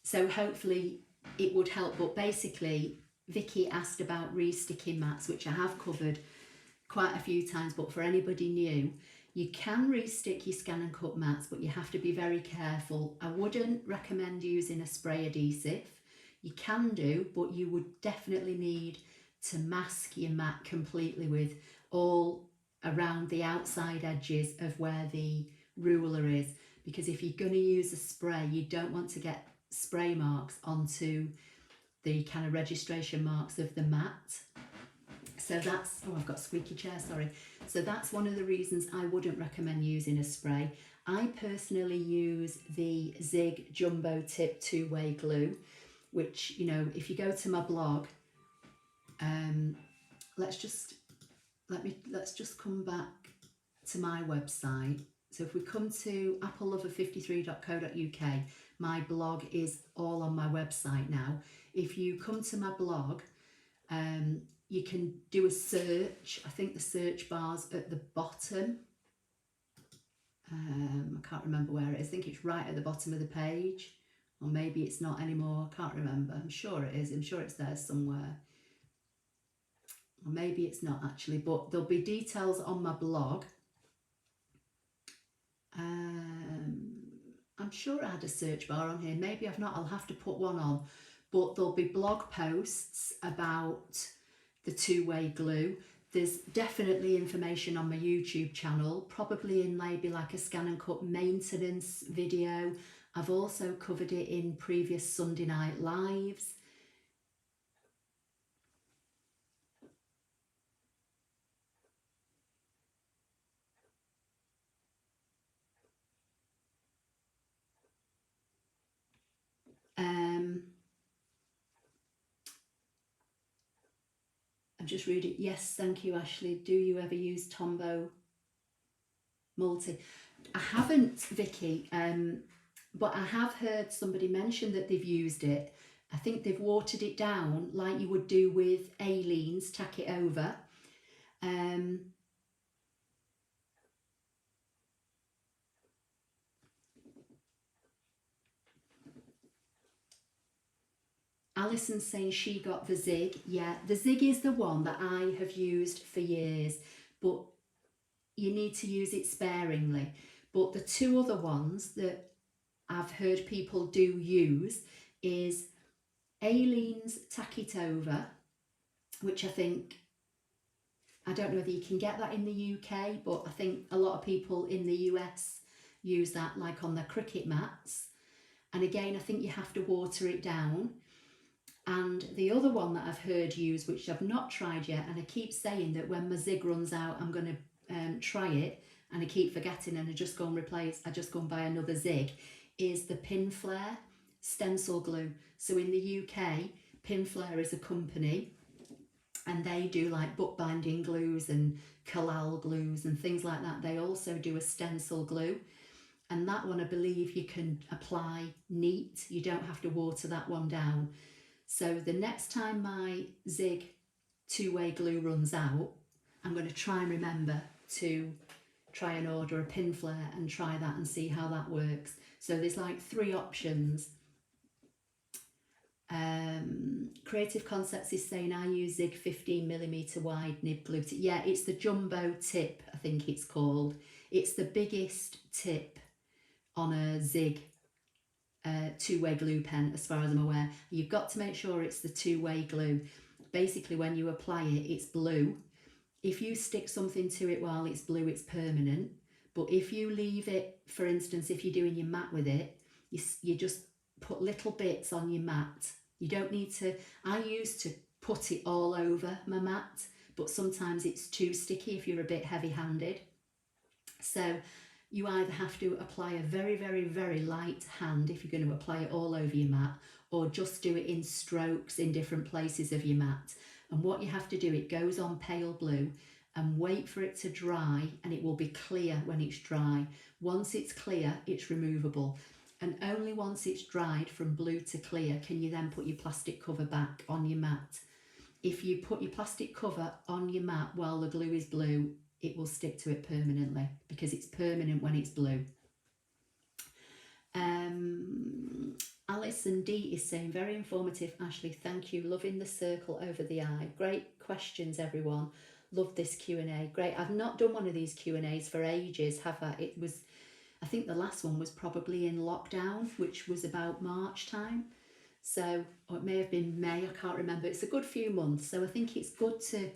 A: So hopefully it would help, but basically Vicky asked about resticking mats, which I have covered quite a few times, but for anybody new, You can restick your ScanNCut mats, but you have to be very careful. I wouldn't recommend using a spray adhesive. You can do, but you would definitely need to mask your mat completely with all around the outside edges of where the ruler is, because if you're going to use a spray, you don't want to get spray marks onto the kind of registration marks of the mat. So that's, oh, I've got a squeaky chair, sorry. So that's one of the reasons I wouldn't recommend using a spray. I personally use the Zig Jumbo Tip two-way glue, which, you know, if you go to my blog, let's just come back to my website. So if we come to applelover53.co.uk, my blog is all on my website now. If you come to my blog, you can do a search. I think the search bar's at the bottom. I can't remember where it is. I think it's right at the bottom of the page, or maybe it's not anymore. I can't remember. I'm sure it is. I'm sure it's there somewhere. Or maybe it's not actually, but there'll be details on my blog. I'm sure I had a search bar on here. Maybe I've not. I'll have to put one on. But there'll be blog posts about the two-way glue. There's definitely information on my YouTube channel, probably in maybe like a ScanNCut maintenance video. I've also covered it in previous Sunday night lives. I'm just reading. Yes, thank you, Ashley. Do you ever use Tombow Multi? I haven't, Vicky, but I have heard somebody mention that they've used it. I think they've watered it down like you would do with A-leans, tack it over. Alison's saying she got the Zig. Yeah, the Zig is the one that I have used for years, but you need to use it sparingly. But the two other ones that I've heard people do use is A-leans Tack It Over, which I think, I don't know whether you can get that in the UK, but I think a lot of people in the US use that like on their cricket mats. And again, I think you have to water it down. And the other one that I've heard use, which I've not tried yet, and I keep saying that when my Zig runs out, I'm going to try it, and I keep forgetting, and I just go and buy another Zig, is the Pinflare stencil glue. So in the UK, Pinflare is a company, and they do like bookbinding glues and collal glues and things like that. They also do a stencil glue, and that one I believe you can apply neat. You don't have to water that one down. So the next time my Zig two-way glue runs out, I'm going to try and remember to try and order a Pinflare and try that and see how that works. So there's like 3 options. Creative Concepts is saying I use Zig 15mm wide nib glue. Yeah, it's the Jumbo Tip, I think it's called. It's the biggest tip on a Zig two-way glue pen, as far as I'm aware. You've got to make sure it's the two-way glue. Basically, when you apply it, it's blue. If you stick something to it while it's blue, it's permanent. But if you leave it, for instance, if you're doing your mat with it, you just put little bits on your mat. You don't need to, I used to put it all over my mat, but sometimes it's too sticky if you're a bit heavy-handed. So you either have to apply a very, very, very light hand if you're going to apply it all over your mat, or just do it in strokes in different places of your mat. And what you have to do, it goes on pale blue, and wait for it to dry, and it will be clear when it's dry. Once it's clear, it's removable. And only once it's dried from blue to clear can you then put your plastic cover back on your mat. If you put your plastic cover on your mat while the glue is blue, it will stick to it permanently, because it's permanent when it's blue. Alison D is saying, very informative, Ashley, thank you. Loving the circle over the eye. Great questions, everyone. Love this Q&A. Great. I've not done one of these Q&As for ages, have I? I think the last one was probably in lockdown, which was about March time. So, or it may have been May, I can't remember. It's a good few months. So I think it's good to,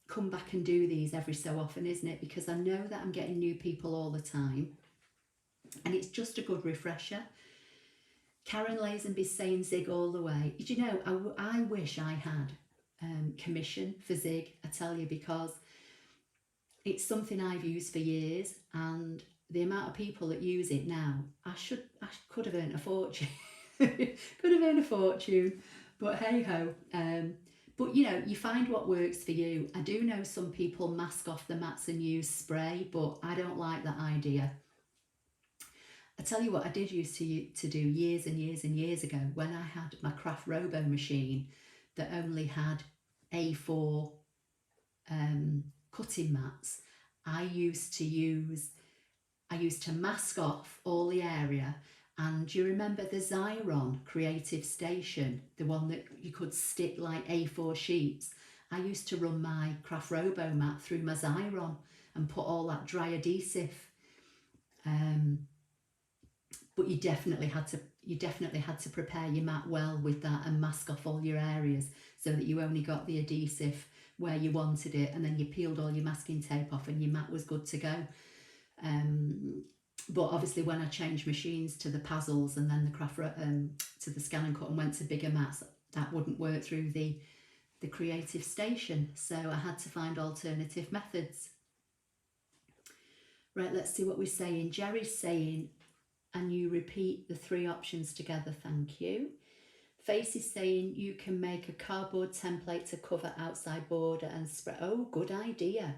A: come back and do these every so often, isn't it? Because I know that I'm getting new people all the time. And it's just a good refresher. Karen Lazenby's saying zig all the way. You know, I wish I had commission for zig, I tell you, because it's something I've used for years, and the amount of people that use it now, I could have earned a fortune. Could have earned a fortune, but hey ho. But you find what works for you. I do know some people mask off the mats and use spray, but I don't like that idea. I tell you what I did used to do years and years and years ago, when I had my craft robo machine that only had A4 cutting mats. I used to mask off all the area. And do you remember the Xyron Creative Station, the one that you could stick like A4 sheets? I used to run my craft robo mat through my Xyron and put all that dry adhesive. But you definitely had to prepare your mat well with that and mask off all your areas so that you only got the adhesive where you wanted it, and then you peeled all your masking tape off and your mat was good to go. But obviously when I changed machines to the Puzzles and then to the ScanNCut and went to bigger mats, that wouldn't work through the Creative Station, so I had to find alternative methods. Right, let's see what we're saying. Jerry's saying, and you repeat the 3 options together, thank you. Face is saying you can make a cardboard template to cover outside border and spread. Oh, good idea.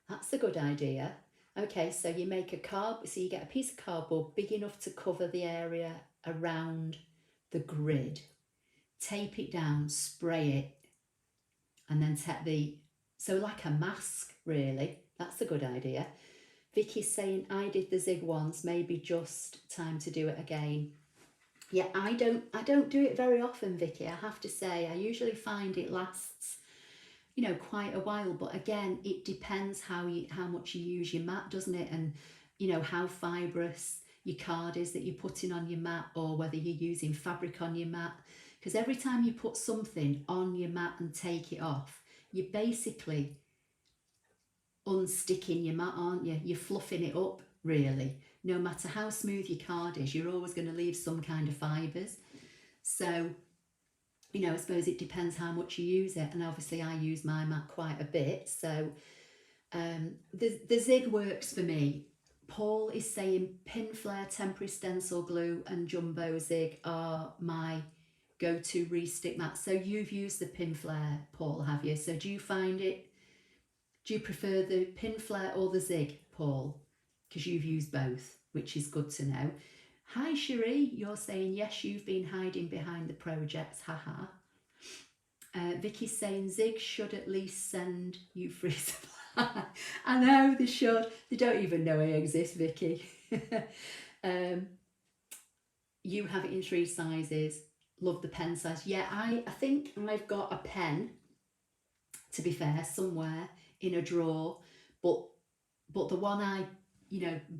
A: That's a good idea. Okay, so you make so you get a piece of cardboard big enough to cover the area around the grid. Tape it down, spray it, and then so like a mask, really. That's a good idea. Vicky's saying, I did the zig once, maybe just time to do it again. Yeah, I don't do it very often, Vicky, I have to say. I usually find it lasts, quite a while. But again, it depends how much you use your mat, doesn't it? And, how fibrous your card is that you're putting on your mat, or whether you're using fabric on your mat. Because every time you put something on your mat and take it off, you're basically unsticking your mat, aren't you? You're fluffing it up, really. No matter how smooth your card is, you're always going to leave some kind of fibres. So, I suppose it depends how much you use it. And obviously I use my mat quite a bit. So the zig works for me. Paul is saying pin flare, temporary stencil glue and jumbo zig are my go-to re-stick mat. So you've used the pin flare, Paul, have you? So do you prefer the pin flare or the zig, Paul? Because you've used both, which is good to know. Hi, Cherie, you're saying, yes, you've been hiding behind the projects, haha. Vicky's saying, zig should at least send you free supply. I know, they should. They don't even know I exist, Vicky. You have it in 3 sizes. Love the pen size. Yeah, I think I've got a pen, to be fair, somewhere in a drawer, but the one I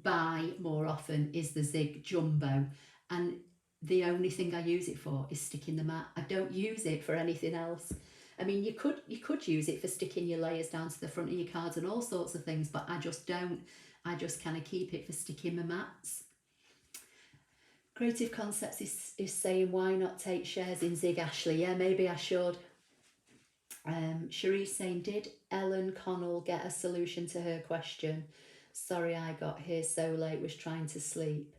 A: buy more often is the zig jumbo, and the only thing I use it for is sticking the mat. I don't use it for anything else. I mean, you could use it for sticking your layers down to the front of your cards and all sorts of things, but I just don't. I just kind of keep it for sticking my mats. Creative Concepts is saying, why not take shares in zig, Ashley? Yeah, maybe I should. Cherie's saying, did Ellen Connell get a solution to her question? Sorry, I got here so late, was trying to sleep.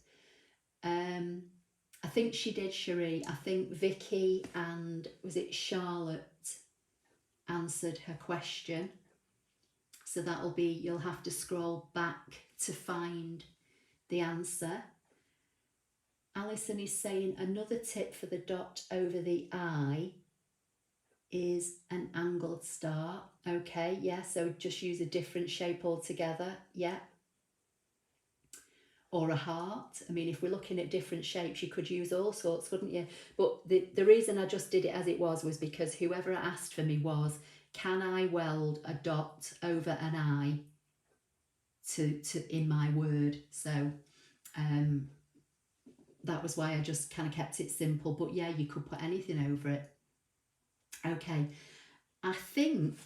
A: I think she did, Cherie. I think Vicky and was it Charlotte answered her question. So that'll be, you'll have to scroll back to find the answer. Alison is saying, another tip for the dot over the I is an angled star. Okay, yeah, so just use a different shape altogether. Yeah. or a heart. I mean, if we're looking at different shapes, you could use all sorts, couldn't you? But the reason I just did it as it was because whoever asked for me was, can I weld a dot over an I to in my word? So that was why I just kind of kept it simple. But yeah, you could put anything over it. Okay, I think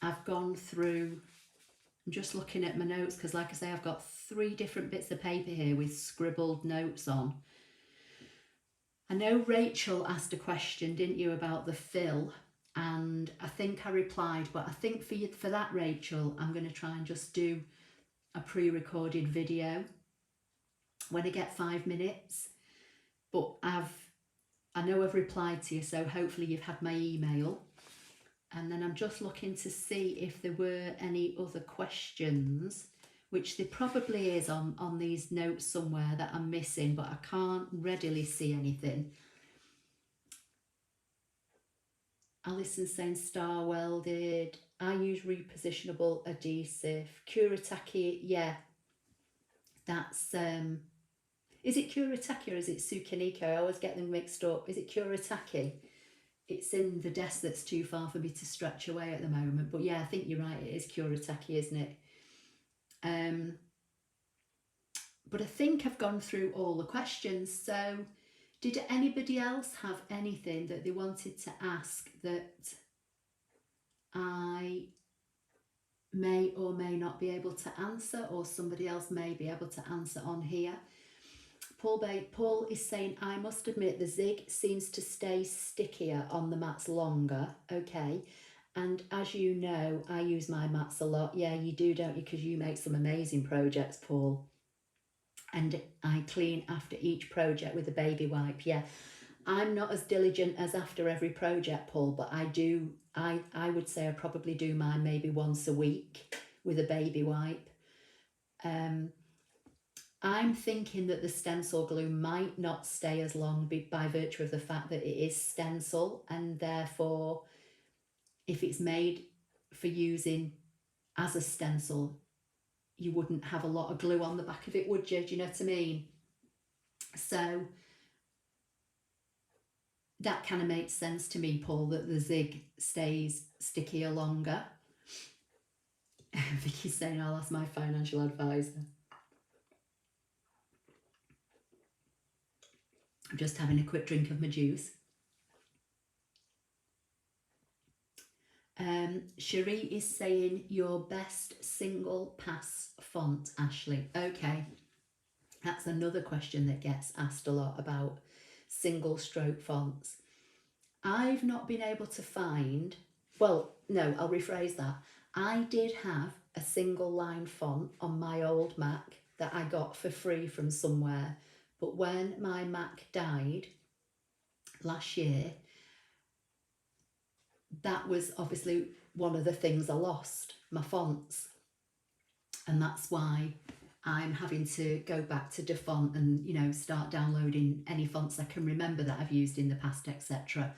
A: I've gone through, I'm just looking at my notes because like I say, I've got 3 different bits of paper here with scribbled notes on. I know Rachel asked a question, didn't you, about the fill, and I think I replied, but I think for that, Rachel, I'm going to try and just do a pre-recorded video when I get 5 minutes. But I know I've replied to you, so hopefully you've had my email. And then I'm just looking to see if there were any other questions, which there probably is on these notes somewhere that I'm missing, but I can't readily see anything. Alison saying star welded. I use repositionable adhesive. Kuretake, yeah. That's, is it Kuretake or is it Tsukiniko? I always get them mixed up. Is it Kuretake? It's in the desk that's too far for me to stretch away at the moment. But yeah, I think you're right. It is Kuretake, isn't it? But I think I've gone through all the questions. So did anybody else have anything that they wanted to ask that I may or may not be able to answer, or somebody else may be able to answer on here? Paul is saying, I must admit the zig seems to stay stickier on the mats longer. Okay. And as you know, I use my mats a lot. Yeah, you do, don't you? Because you make some amazing projects, Paul. And I clean after each project with a baby wipe. Yeah, I'm not as diligent as after every project, Paul, but I do. I would say I probably do mine maybe once a week with a baby wipe. I'm thinking that the stencil glue might not stay as long by virtue of the fact that it is stencil, and therefore if it's made for using as a stencil, you wouldn't have a lot of glue on the back of it, would you? Do you know what I mean? So that kind of makes sense to me, Paul, that the zig stays stickier longer. Vicky's saying, I'll ask my financial advisor. I'm just having a quick drink of my juice. Cherie is saying your best single pass font, Ashley. Okay, that's another question that gets asked a lot about single stroke fonts. I've not been able to find, well, no, I'll rephrase that. I did have a single line font on my old Mac that I got for free from somewhere, but when my Mac died last year, that was obviously one of the things I lost, my fonts. And that's why I'm having to go back to DeFont and, you know, start downloading any fonts I can remember that I've used in the past, etc.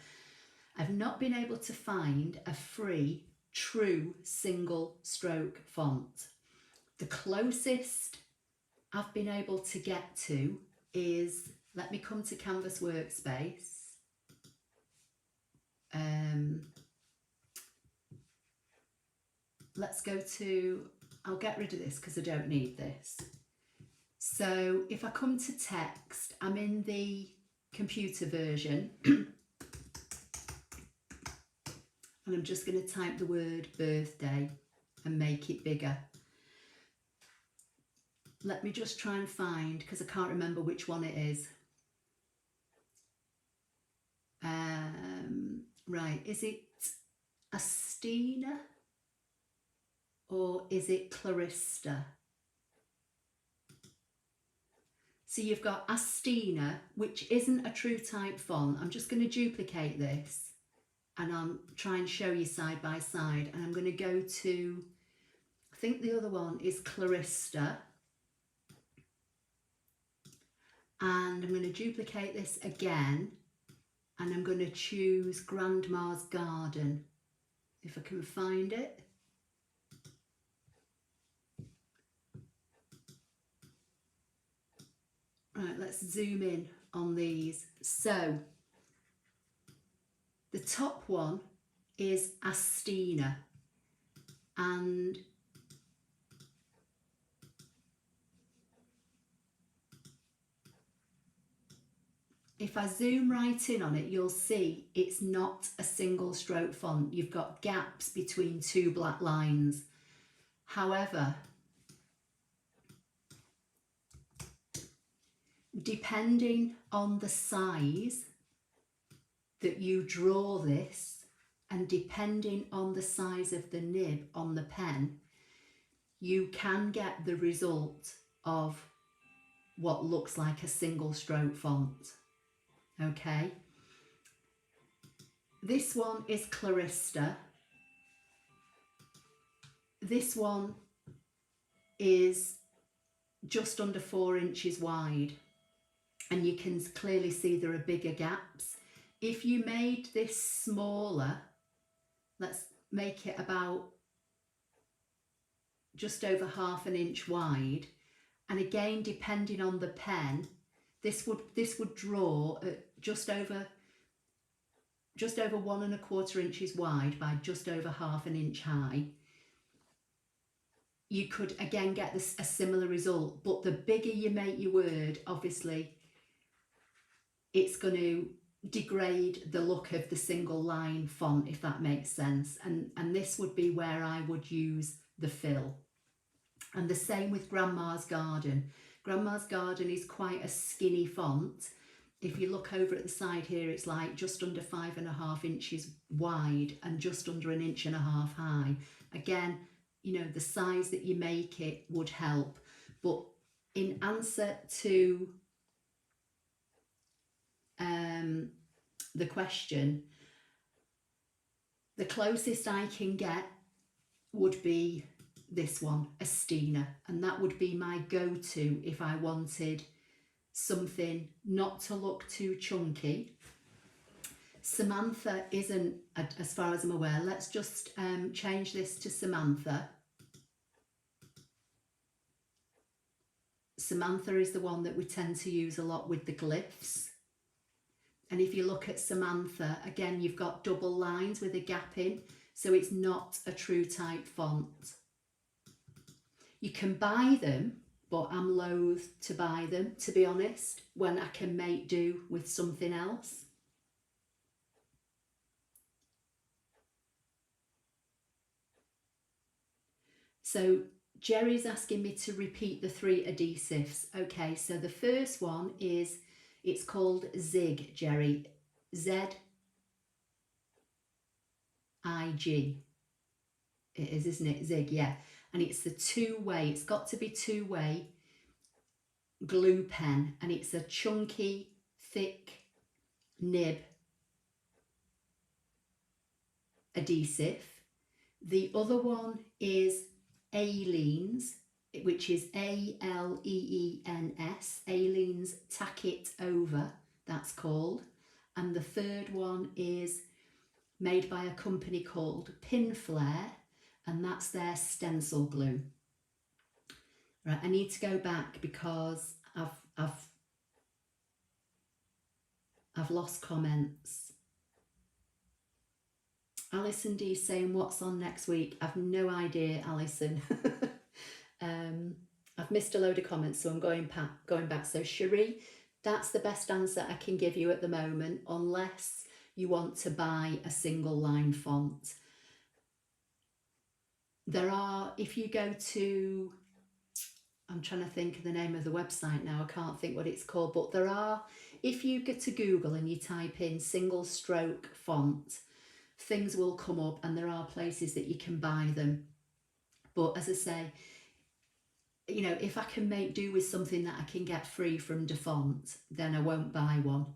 A: I've not been able to find a free, true single stroke font. The closest I've been able to get to is, let me come to Canvas Workspace. Let's go to, I'll get rid of this because I don't need this. So if I come to text, I'm in the computer version. And I'm just going to type the word birthday and make it bigger. Let me just try and find, because I can't remember which one it is. Right, is it Astina or is it Clarista? So you've got Astina, which isn't a true type font. I'm just going to duplicate this and I'll try and show you side by side. And I'm going to go to, I think the other one is Clarista. And I'm going to duplicate this again. And I'm going to choose Grandma's Garden, if I can find it. Right, let's zoom in on these. So the top one is Astina, and if I zoom right in on it, you'll see it's not a single stroke font. You've got gaps between two black lines. However, depending on the size that you draw this, and depending on the size of the nib on the pen, you can get the result of what looks like a single stroke font. Okay, this one is Clarista. This one is just under 4 inches wide, and you can clearly see there are bigger gaps. If you made this smaller, let's make it about just over 1/2 inch wide, and again depending on the pen, this would draw at just over 1 1/4 inches wide by just over 1/2 inch high. You could again get a similar result, but the bigger you make your word, obviously it's going to degrade the look of the single line font, if that makes sense. And this would be where I would use the fill. And the same with Grandma's Garden. Grandma's Garden is quite a skinny font. If you look over at the side here, it's like just under 5.5 inches wide and just under 1.5 inches high. Again, you know, the size that you make it would help. But in answer to the question, the closest I can get would be this one, Astina, and that would be my go-to if I wanted something not to look too chunky. Samantha isn't, as far as I'm aware. Let's just change this to Samantha. Samantha is the one that we tend to use a lot with the glyphs. And if you look at Samantha, again, you've got double lines with a gap in, so it's not a true type font. You can buy them, but I'm loath to buy them, to be honest, when I can make do with something else. So Jerry's asking me to repeat the 3 adhesives. Okay, so the first one is, it's called Zig, Jerry. Z-I-G. It is, isn't it? Zig, yeah. And it's the 2-way, it's got to be 2-way glue pen, and it's a chunky, thick nib adhesive. The other one is Aleen's, which is A-L-E-E-N-S, Aleen's Tack It Over, that's called. And the third one is made by a company called Pinflare, and that's their stencil glue. Right, I need to go back because I've lost comments. Alison D saying, what's on next week? I've no idea, Alison. I've missed a load of comments, so I'm going back. So Cherie, that's the best answer I can give you at the moment, unless you want to buy a single line font. There are, if you go to, I'm trying to think of the name of the website now, I can't think what it's called, but there are, if you go to Google and you type in single stroke font, things will come up, and there are places that you can buy them. But as I say, you know, if I can make do with something that I can get free from DeFont, then I won't buy one.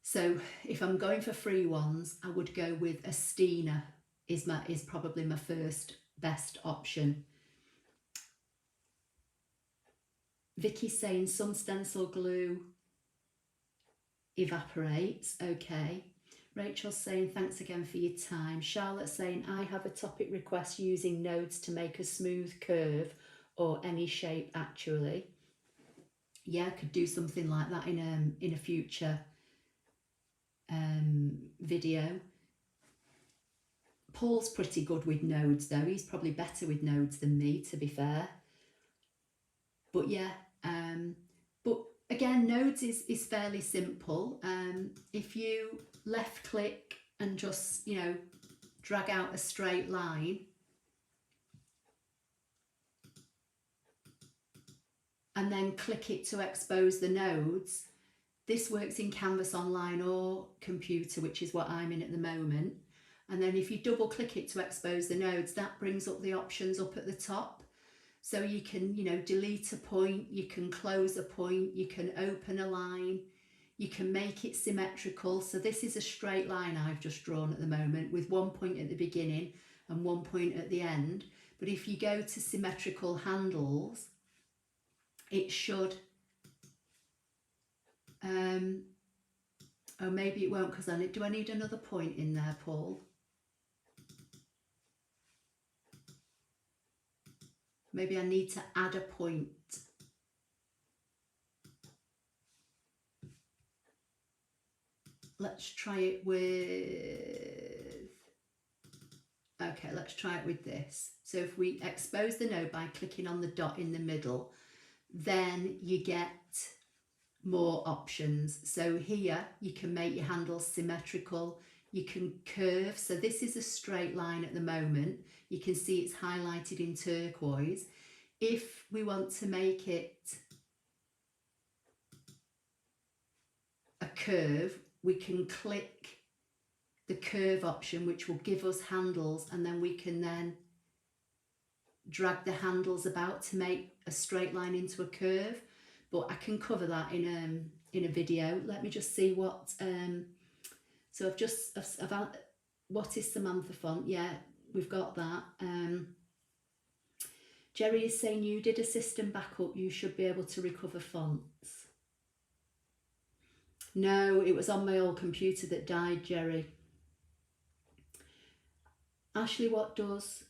A: So if I'm going for free ones, I would go with Astina is probably my first best option. Vicky's saying some stencil glue evaporates. Okay. Rachel's saying thanks again for your time. Charlotte's saying I have a topic request using nodes to make a smooth curve or any shape actually. yeah, I could do something like that in a future video. Paul's pretty good with nodes though. He's probably better with nodes than me, to be fair. But yeah, but again, nodes is fairly simple. If you left click and just, you know, drag out a straight line, and then click it to expose the nodes. This works in Canvas Online or computer, which is what I'm in at the moment. And then if you double click it to expose the nodes, that brings up the options up at the top. So you can, you know, delete a point, you can close a point, you can open a line, you can make it symmetrical. So this is a straight line I've just drawn at the moment with one point at the beginning and one point at the end. But if you go to symmetrical handles, it should, oh, maybe it won't, because do I need another point in there, Paul? Maybe I need to add a point. Let's try it with, okay, let's try it with this. So if we expose the node by clicking on the dot in the middle, then you get more options. So here you can make your handles symmetrical, you can curve. So this is a straight line at the moment. You can see it's highlighted in turquoise. If we want to make it a curve, we can click the curve option, which will give us handles, and then we can then drag the handles about to make a straight line into a curve. But I can cover that in a video. Let me just see what, so what is Samantha font? Yeah, we've got that. Jerry is saying you did a system backup, you should be able to recover fonts. No, it was on my old computer that died, Jerry. Ashley, what does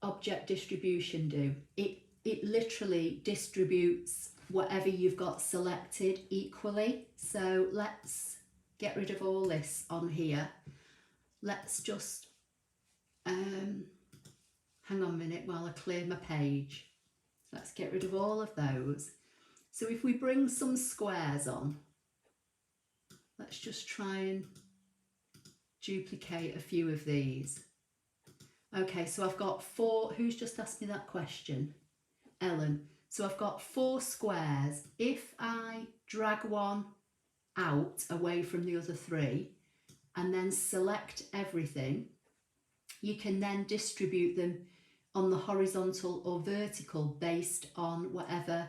A: object distribution do? It literally distributes whatever you've got selected equally. So let's get rid of all this on here. Let's just hang on a minute while I clear my page. Let's get rid of all of those. So if we bring some squares on, let's just try and duplicate a few of these. Okay, so I've got 4, who's just asked me that question? Ellen. So I've got 4 squares. If I drag one out away from the other 3 and then select everything, you can then distribute them on the horizontal or vertical based on whatever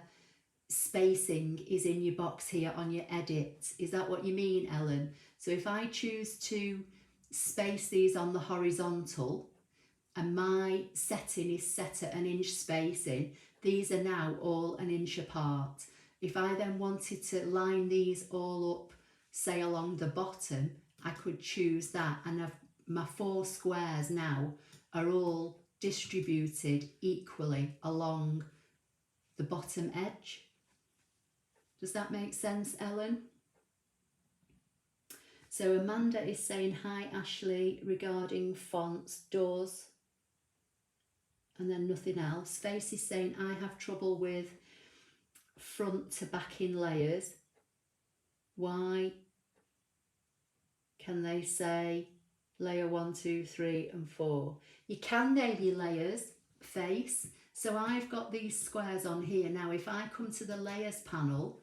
A: spacing is in your box here on your edit. Is that what you mean, Ellen? So if I choose to space these on the horizontal and my setting is set at 1 inch spacing, these are now all 1 inch apart. If I then wanted to line these all up, say along the bottom, I could choose that, and my 4 squares now are all distributed equally along the bottom edge. Does that make sense, Ellen? So Amanda is saying, hi Ashley, regarding fonts, doors, and then nothing else. Face is saying, I have trouble with front to back in layers. Why can they say layer 1, 2, 3 and 4? You can name your layers, Face. So I've got these squares on here. Now if I come to the layers panel,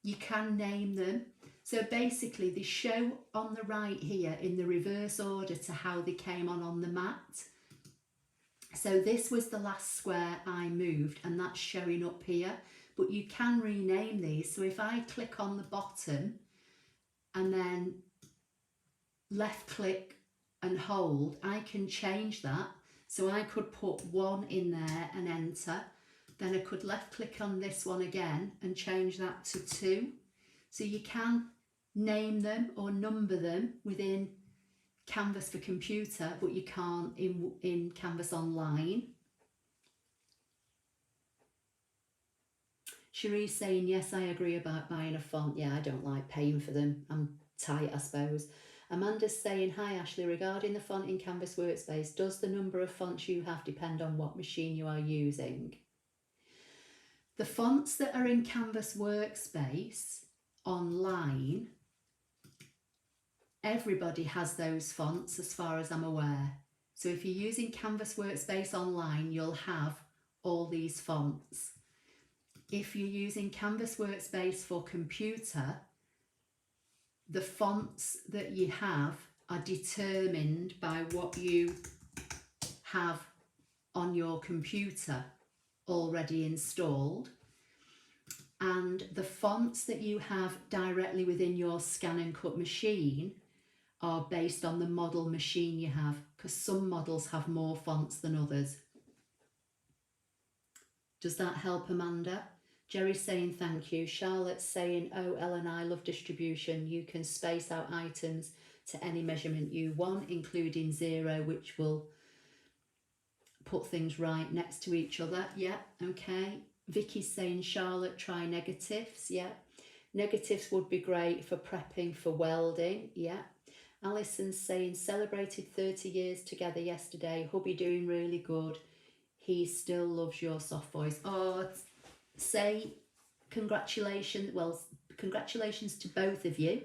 A: you can name them. So basically they show on the right here in the reverse order to how they came on the mat. So this was the last square I moved, and that's showing up here, but you can rename these. So if I click on the bottom and then left click and hold, I can change that. So I could put 1 in there and enter. Then I could left click on this one again and change that to 2. So you can name them or number them within Canvas for computer, but you can't in Canvas Online. Cherise saying, yes, I agree about buying a font. Yeah, I don't like paying for them. I'm tight, I suppose. Amanda's saying, hi Ashley, regarding the font in Canvas Workspace, does the number of fonts you have depend on what machine you are using? The fonts that are in Canvas Workspace online, everybody has those fonts as far as I'm aware. So if you're using Canvas Workspace online, you'll have all these fonts. If you're using Canvas Workspace for computer, the fonts that you have are determined by what you have on your computer already installed, and the fonts that you have directly within your ScanNCut machine are based on the model machine you have, because some models have more fonts than others. Does that help, Amanda? Jerry's saying thank you. Charlotte's saying, oh, Ellen, I love distribution. You can space out items to any measurement you want, including 0, which will put things right next to each other. Yeah, okay. Vicky's saying, Charlotte, try negatives. Yeah, negatives would be great for prepping for welding. Yeah. Alison's saying, celebrated 30 years together yesterday. Hubby doing really good. He still loves your soft voice. Oh, say congratulations. Well, congratulations to both of you,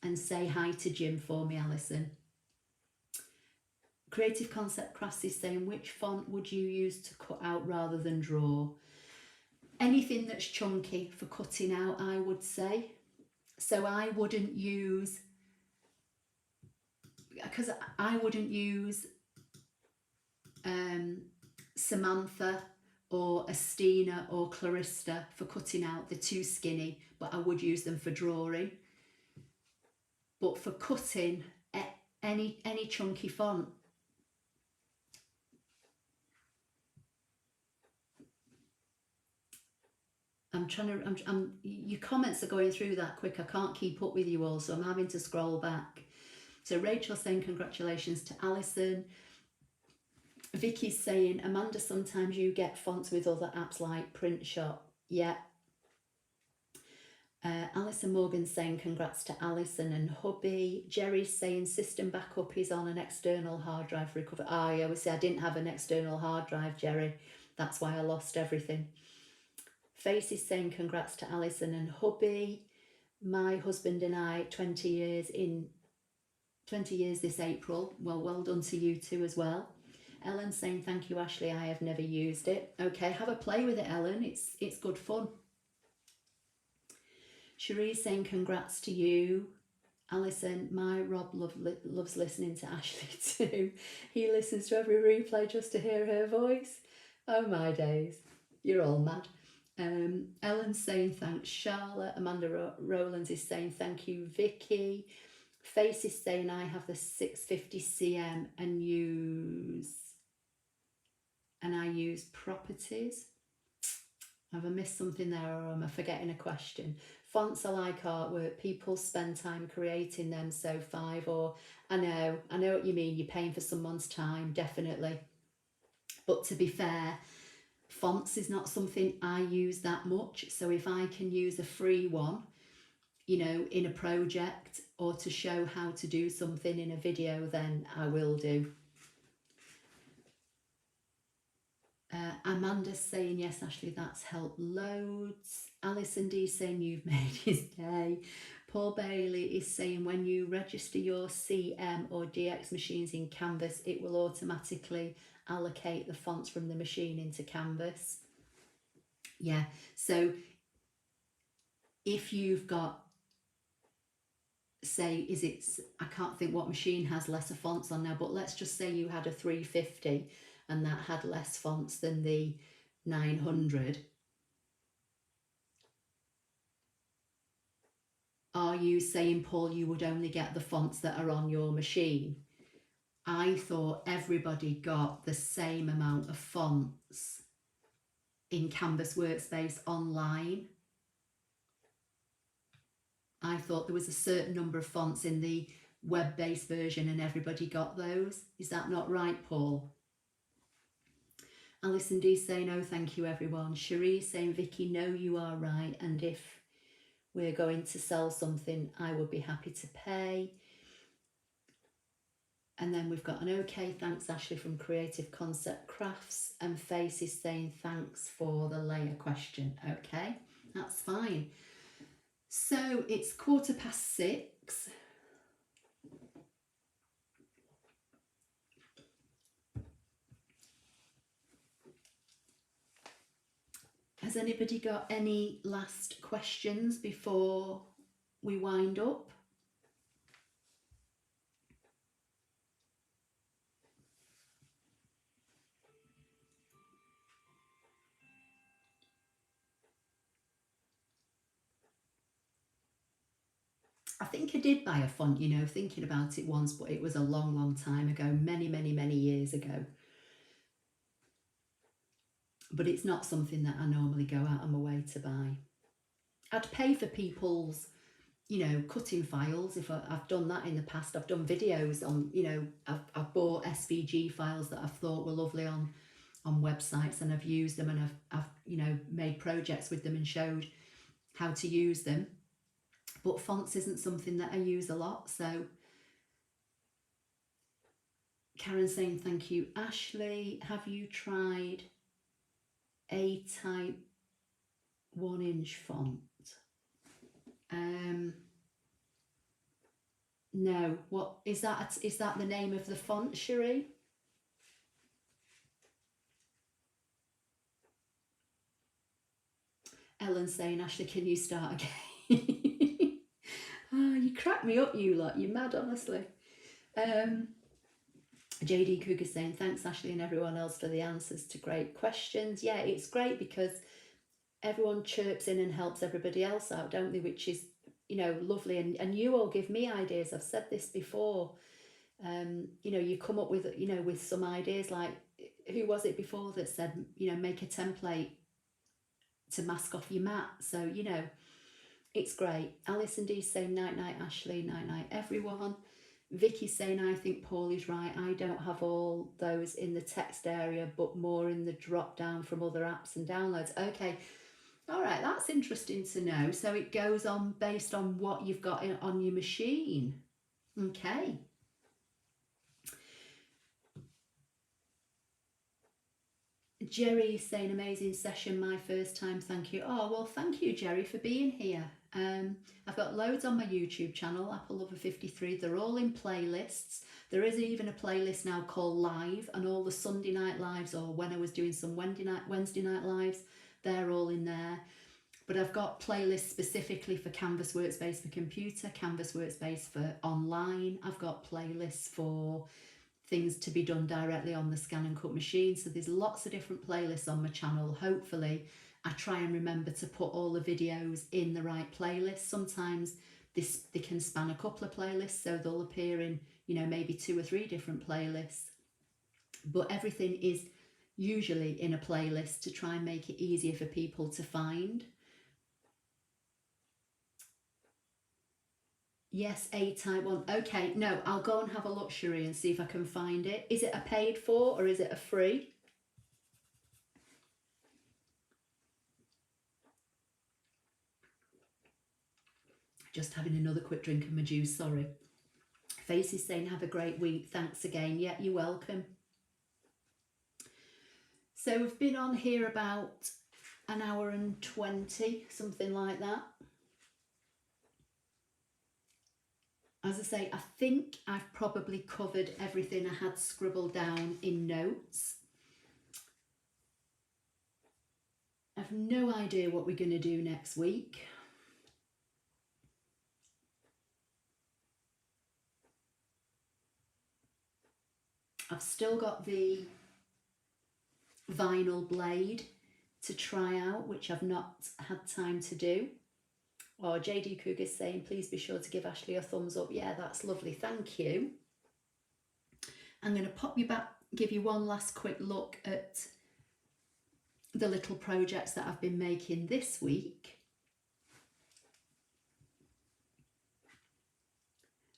A: and say hi to Jim for me, Alison. Creative Concept Crafts is saying, which font would you use to cut out rather than draw? Anything that's chunky for cutting out, I would say. So I wouldn't use, because I wouldn't use Samantha or Estina or Clarista for cutting out. They're too skinny, but I would use them for drawing. But for cutting any chunky font, your comments are going through that quick. I can't keep up with you all, so I'm having to scroll back. So Rachel's saying congratulations to Alison. Vicky's saying, Amanda, sometimes you get fonts with other apps like Print Shop. Yeah. Alison Morgan's saying congrats to Alison and hubby. Jerry's saying system backup is on an external hard drive for recovery. I always say I didn't have an external hard drive, Jerry. That's why I lost everything. Face is saying congrats to Alison and hubby. My husband and I, 20 years this April. Well done to you too as well. Ellen saying thank you, Ashley. I have never used it. Okay, have a play with it, Ellen. It's good fun. Cherie saying congrats to you. Alison, my Rob loves listening to Ashley too. He listens to every replay just to hear her voice. Oh my days, you're all mad. Ellen's saying thanks, Charlotte. Amanda Rowlands is saying thank you, Vicky. Face is saying I have the 650 cm and I use properties. Have I missed something there, or am I forgetting a question? Fonts are like artwork. People spend time creating them, so 5 or... I know what you mean. You're paying for someone's time, definitely. But to be fair, fonts is not something I use that much. So if I can use a free one, you know, in a project or to show how to do something in a video, then I will do. Amanda's saying, yes, Ashley, that's helped loads. Alison D saying, you've made his day. Paul Bailey is saying, when you register your CM or DX machines in Canvas, it will automatically allocate the fonts from the machine into Canvas. Yeah, so if you've got, say, I can't think what machine has lesser fonts on now, but let's just say you had a 350 and that had less fonts than the 900. Are you saying, Paul, you would only get the fonts that are on your machine? I thought everybody got the same amount of fonts in Canvas Workspace online. I thought there was a certain number of fonts in the web-based version and everybody got those. Is that not right, Paul? Alison D saying, oh, thank you, everyone. Cherie saying, Vicky, no, you are right. And if we're going to sell something, I would be happy to pay. And then we've got an okay, thanks, Ashley, from Creative Concept Crafts. And Face is saying, thanks for the layer question. Okay, that's fine. So it's 6:15. Has anybody got any last questions before we wind up? I think I did buy a font, you know, thinking about it once, but it was a long, long time ago, many, many, many years ago. But it's not something that I normally go out of my way to buy. I'd pay for people's, you know, cutting files. If I've done that in the past, I've done videos on, you know, I've bought SVG files that I've thought were lovely on websites, and I've used them, and I've you know, made projects with them and showed how to use them. But fonts isn't something that I use a lot. So Karen saying, thank you, Ashley. Have you tried A-type 1-inch font? No. What is that? Is that the name of the font, Cherie? Ellen saying, Ashley, can you start again? Oh, you crack me up, you lot. You're mad, honestly. JD Cougar saying, thanks, Ashley, and everyone else for the answers to great questions. Yeah, it's great because everyone chirps in and helps everybody else out, don't they? Which is, you know, lovely. And you all give me ideas. I've said this before. You know, you come up with, you know, with some ideas, like, who was it before that said, you know, make a template to mask off your mat? So, you know, it's great. Alison D saying, night night, Ashley, night night, everyone. Vicky saying, I think Paul is right. I don't have all those in the text area, but more in the drop down from other apps and downloads. Okay. All right, that's interesting to know. So it goes on based on what you've got on your machine. Okay. Jerry saying, amazing session, my first time, thank you. Oh, well, thank you, Jerry, for being here. I've got loads on my YouTube channel, Apple Lover 53. They're all in playlists. There is even a playlist now called Live, and all the Sunday night lives, or when I was doing some Wednesday night lives, they're all in there. But I've got playlists specifically for Canvas Workspace for computer, Canvas Workspace for online. I've got playlists for things to be done directly on the ScanNCut machine. So there's lots of different playlists on my channel. Hopefully I try and remember to put all the videos in the right playlist. Sometimes they can span a couple of playlists, so they'll appear in, you know, maybe 2 or 3 different playlists. But everything is usually in a playlist to try and make it easier for people to find. Yes, A-type 1. Okay, no, I'll go and have a look, Cherie, and see if I can find it. Is it a paid for or is it a free? Just having another quick drink of my juice, sorry. Face is saying, have a great week. Thanks again. Yeah, you're welcome. So we've been on here about an hour and 20, something like that. As I say, I think I've probably covered everything I had scribbled down in notes. I've no idea what we're going to do next week. I've still got the vinyl blade to try out, which I've not had time to do. Or JD Cougar saying, please be sure to give Ashley a thumbs up. Yeah, that's lovely. Thank you. I'm going to pop you back, give you one last quick look at the little projects that I've been making this week.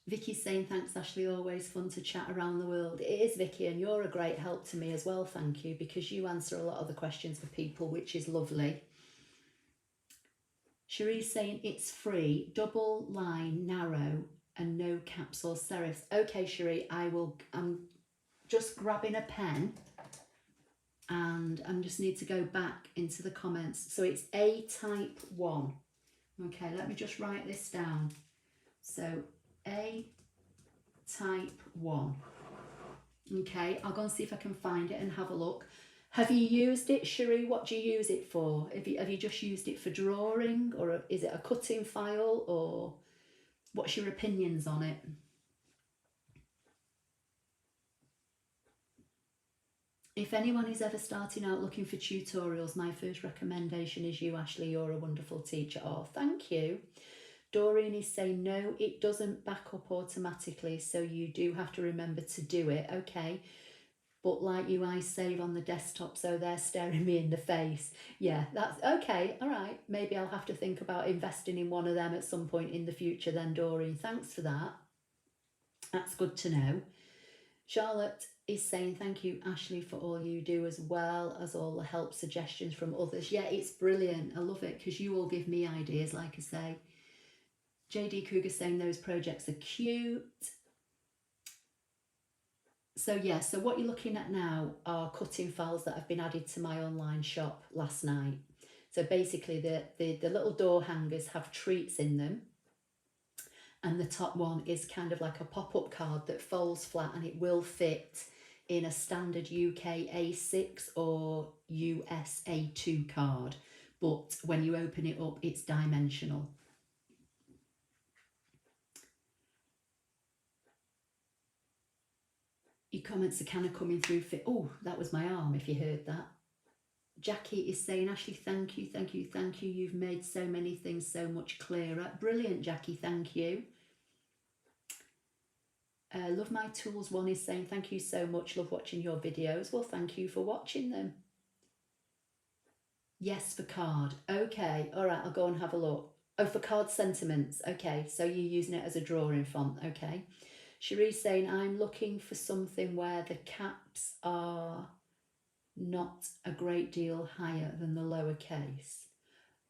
A: Vicky's saying, thanks Ashley, always fun to chat around the world. It is, Vicky, and you're a great help to me as well, thank you, because you answer a lot of the questions for people, which is lovely. Cherie's saying it's free, double line, narrow, and no caps or serifs. Okay, Cherie, I'm just grabbing a pen and I just need to go back into the comments. So it's A type 1. Okay, let me just write this down. So A type 1. Okay, I'll go and see if I can find it and have a look. Have you used it, Cherie? What do you use it for? Have you just used it for drawing, or is it a cutting file, or what's your opinions on it? If anyone is ever starting out looking for tutorials, my first recommendation is you, Ashley. You're a wonderful teacher. Oh, thank you. Doreen is saying, no, it doesn't back up automatically, so you do have to remember to do it. Okay. But like you, I save on the desktop, so they're staring me in the face. Yeah, that's okay. All right. Maybe I'll have to think about investing in one of them at some point in the future then, Doreen. Thanks for that. That's good to know. Charlotte is saying, thank you, Ashley, for all you do, as well as all the help suggestions from others. Yeah, it's brilliant. I love it because you all give me ideas, like I say. JD Cougar saying those projects are cute. So yeah, so what you're looking at now are cutting files that have been added to my online shop last night. So basically the little door hangers have treats in them, and the top one is kind of like a pop-up card that folds flat, and it will fit in a standard UK A6 or US A2 card, but when you open it up it's dimensional. Your comments are kind of coming through. Oh, that was my arm, if you heard that. Jackie is saying, Ashley, thank you, thank you, thank you. You've made so many things so much clearer. Brilliant, Jackie, thank you. Love My Tools one is saying, thank you so much, love watching your videos. Well, thank you for watching them. Yes, for card. Okay, all right, I'll go and have a look. Oh, for card sentiments. Okay, so you're using it as a drawing font. Okay. Cherie's saying, I'm looking for something where the caps are not a great deal higher than the lowercase.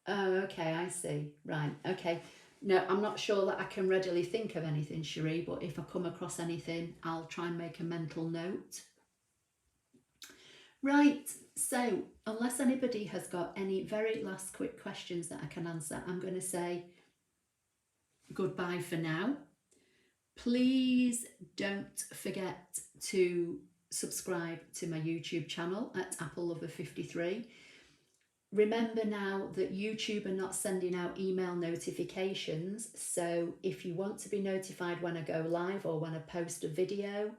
A: Oh, okay, I see. Right, okay. No, I'm not sure that I can readily think of anything, Cherie, but if I come across anything, I'll try and make a mental note. Right, so unless anybody has got any very last quick questions that I can answer, I'm going to say goodbye for now. Please don't forget to subscribe to my YouTube channel at Apple Lover 53. Remember now that YouTube are not sending out email notifications, so if you want to be notified when I go live or when I post a video,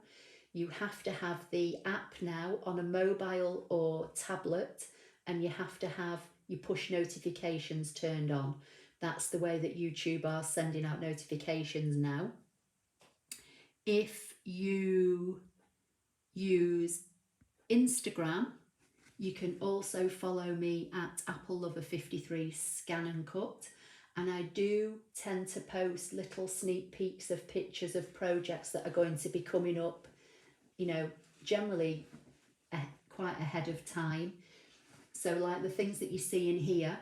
A: you have to have the app now on a mobile or tablet, and you have to have your push notifications turned on. That's the way that YouTube are sending out notifications now. If you use Instagram, you can also follow me at Apple Lover 53 ScanNCut, and I do tend to post little sneak peeks of pictures of projects that are going to be coming up, you know, generally quite ahead of time. So like the things that you see in here,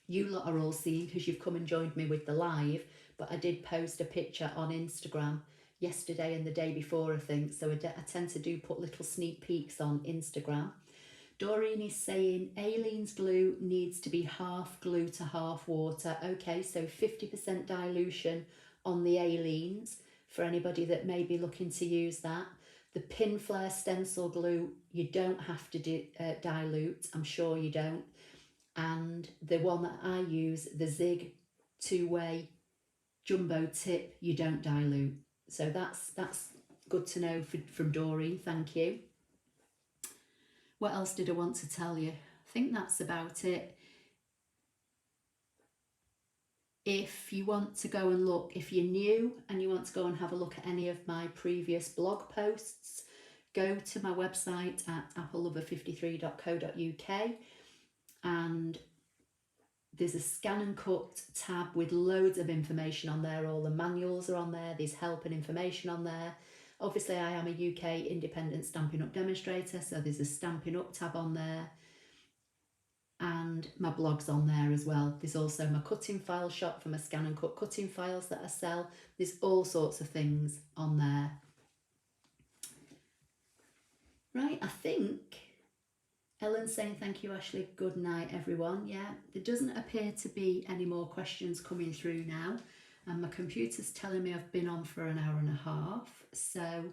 A: you lot are all seeing because you've come and joined me with the live, but I did post a picture on Instagram yesterday and the day before, I think, so I tend to do put little sneak peeks on Instagram. Doreen is saying Aleene's glue needs to be half glue to half water. Okay, so 50% dilution on the Aleene's for anybody that may be looking to use that. The pin flare stencil glue, you don't have to dilute, I'm sure you don't. And the one that I use, the Zig two-way jumbo tip, you don't dilute. So that's good to know from Doreen, thank you. What else did I want to tell you? I think that's about it. If you want to go and look, if you're new and you want to go and have a look at any of my previous blog posts, go to my website at applelover53.co.uk, and There's a Scan and Cut tab with loads of information on there. All the manuals are on there. There's help and information on there. Obviously, I am a UK independent Stampin' Up demonstrator, so there's a Stampin' Up tab on there. And my blog's on there as well. There's also my cutting file shop for my Scan and Cut cutting files that I sell. There's all sorts of things on there. Right, I think Ellen's saying thank you, Ashley. Good night, everyone. Yeah, there doesn't appear to be any more questions coming through now. And my computer's telling me I've been on for an hour and a half. So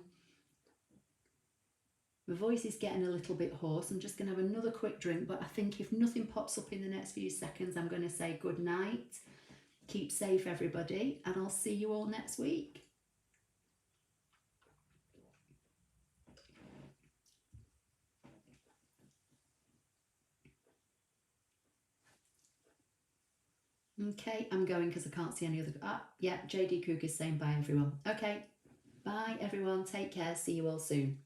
A: my voice is getting a little bit hoarse. I'm just going to have another quick drink. But I think if nothing pops up in the next few seconds, I'm going to say good night. Keep safe, everybody. And I'll see you all next week. Okay, I'm going because I can't see any other. Yeah, JD Cougar's saying bye, everyone. Okay, bye, everyone. Take care. See you all soon.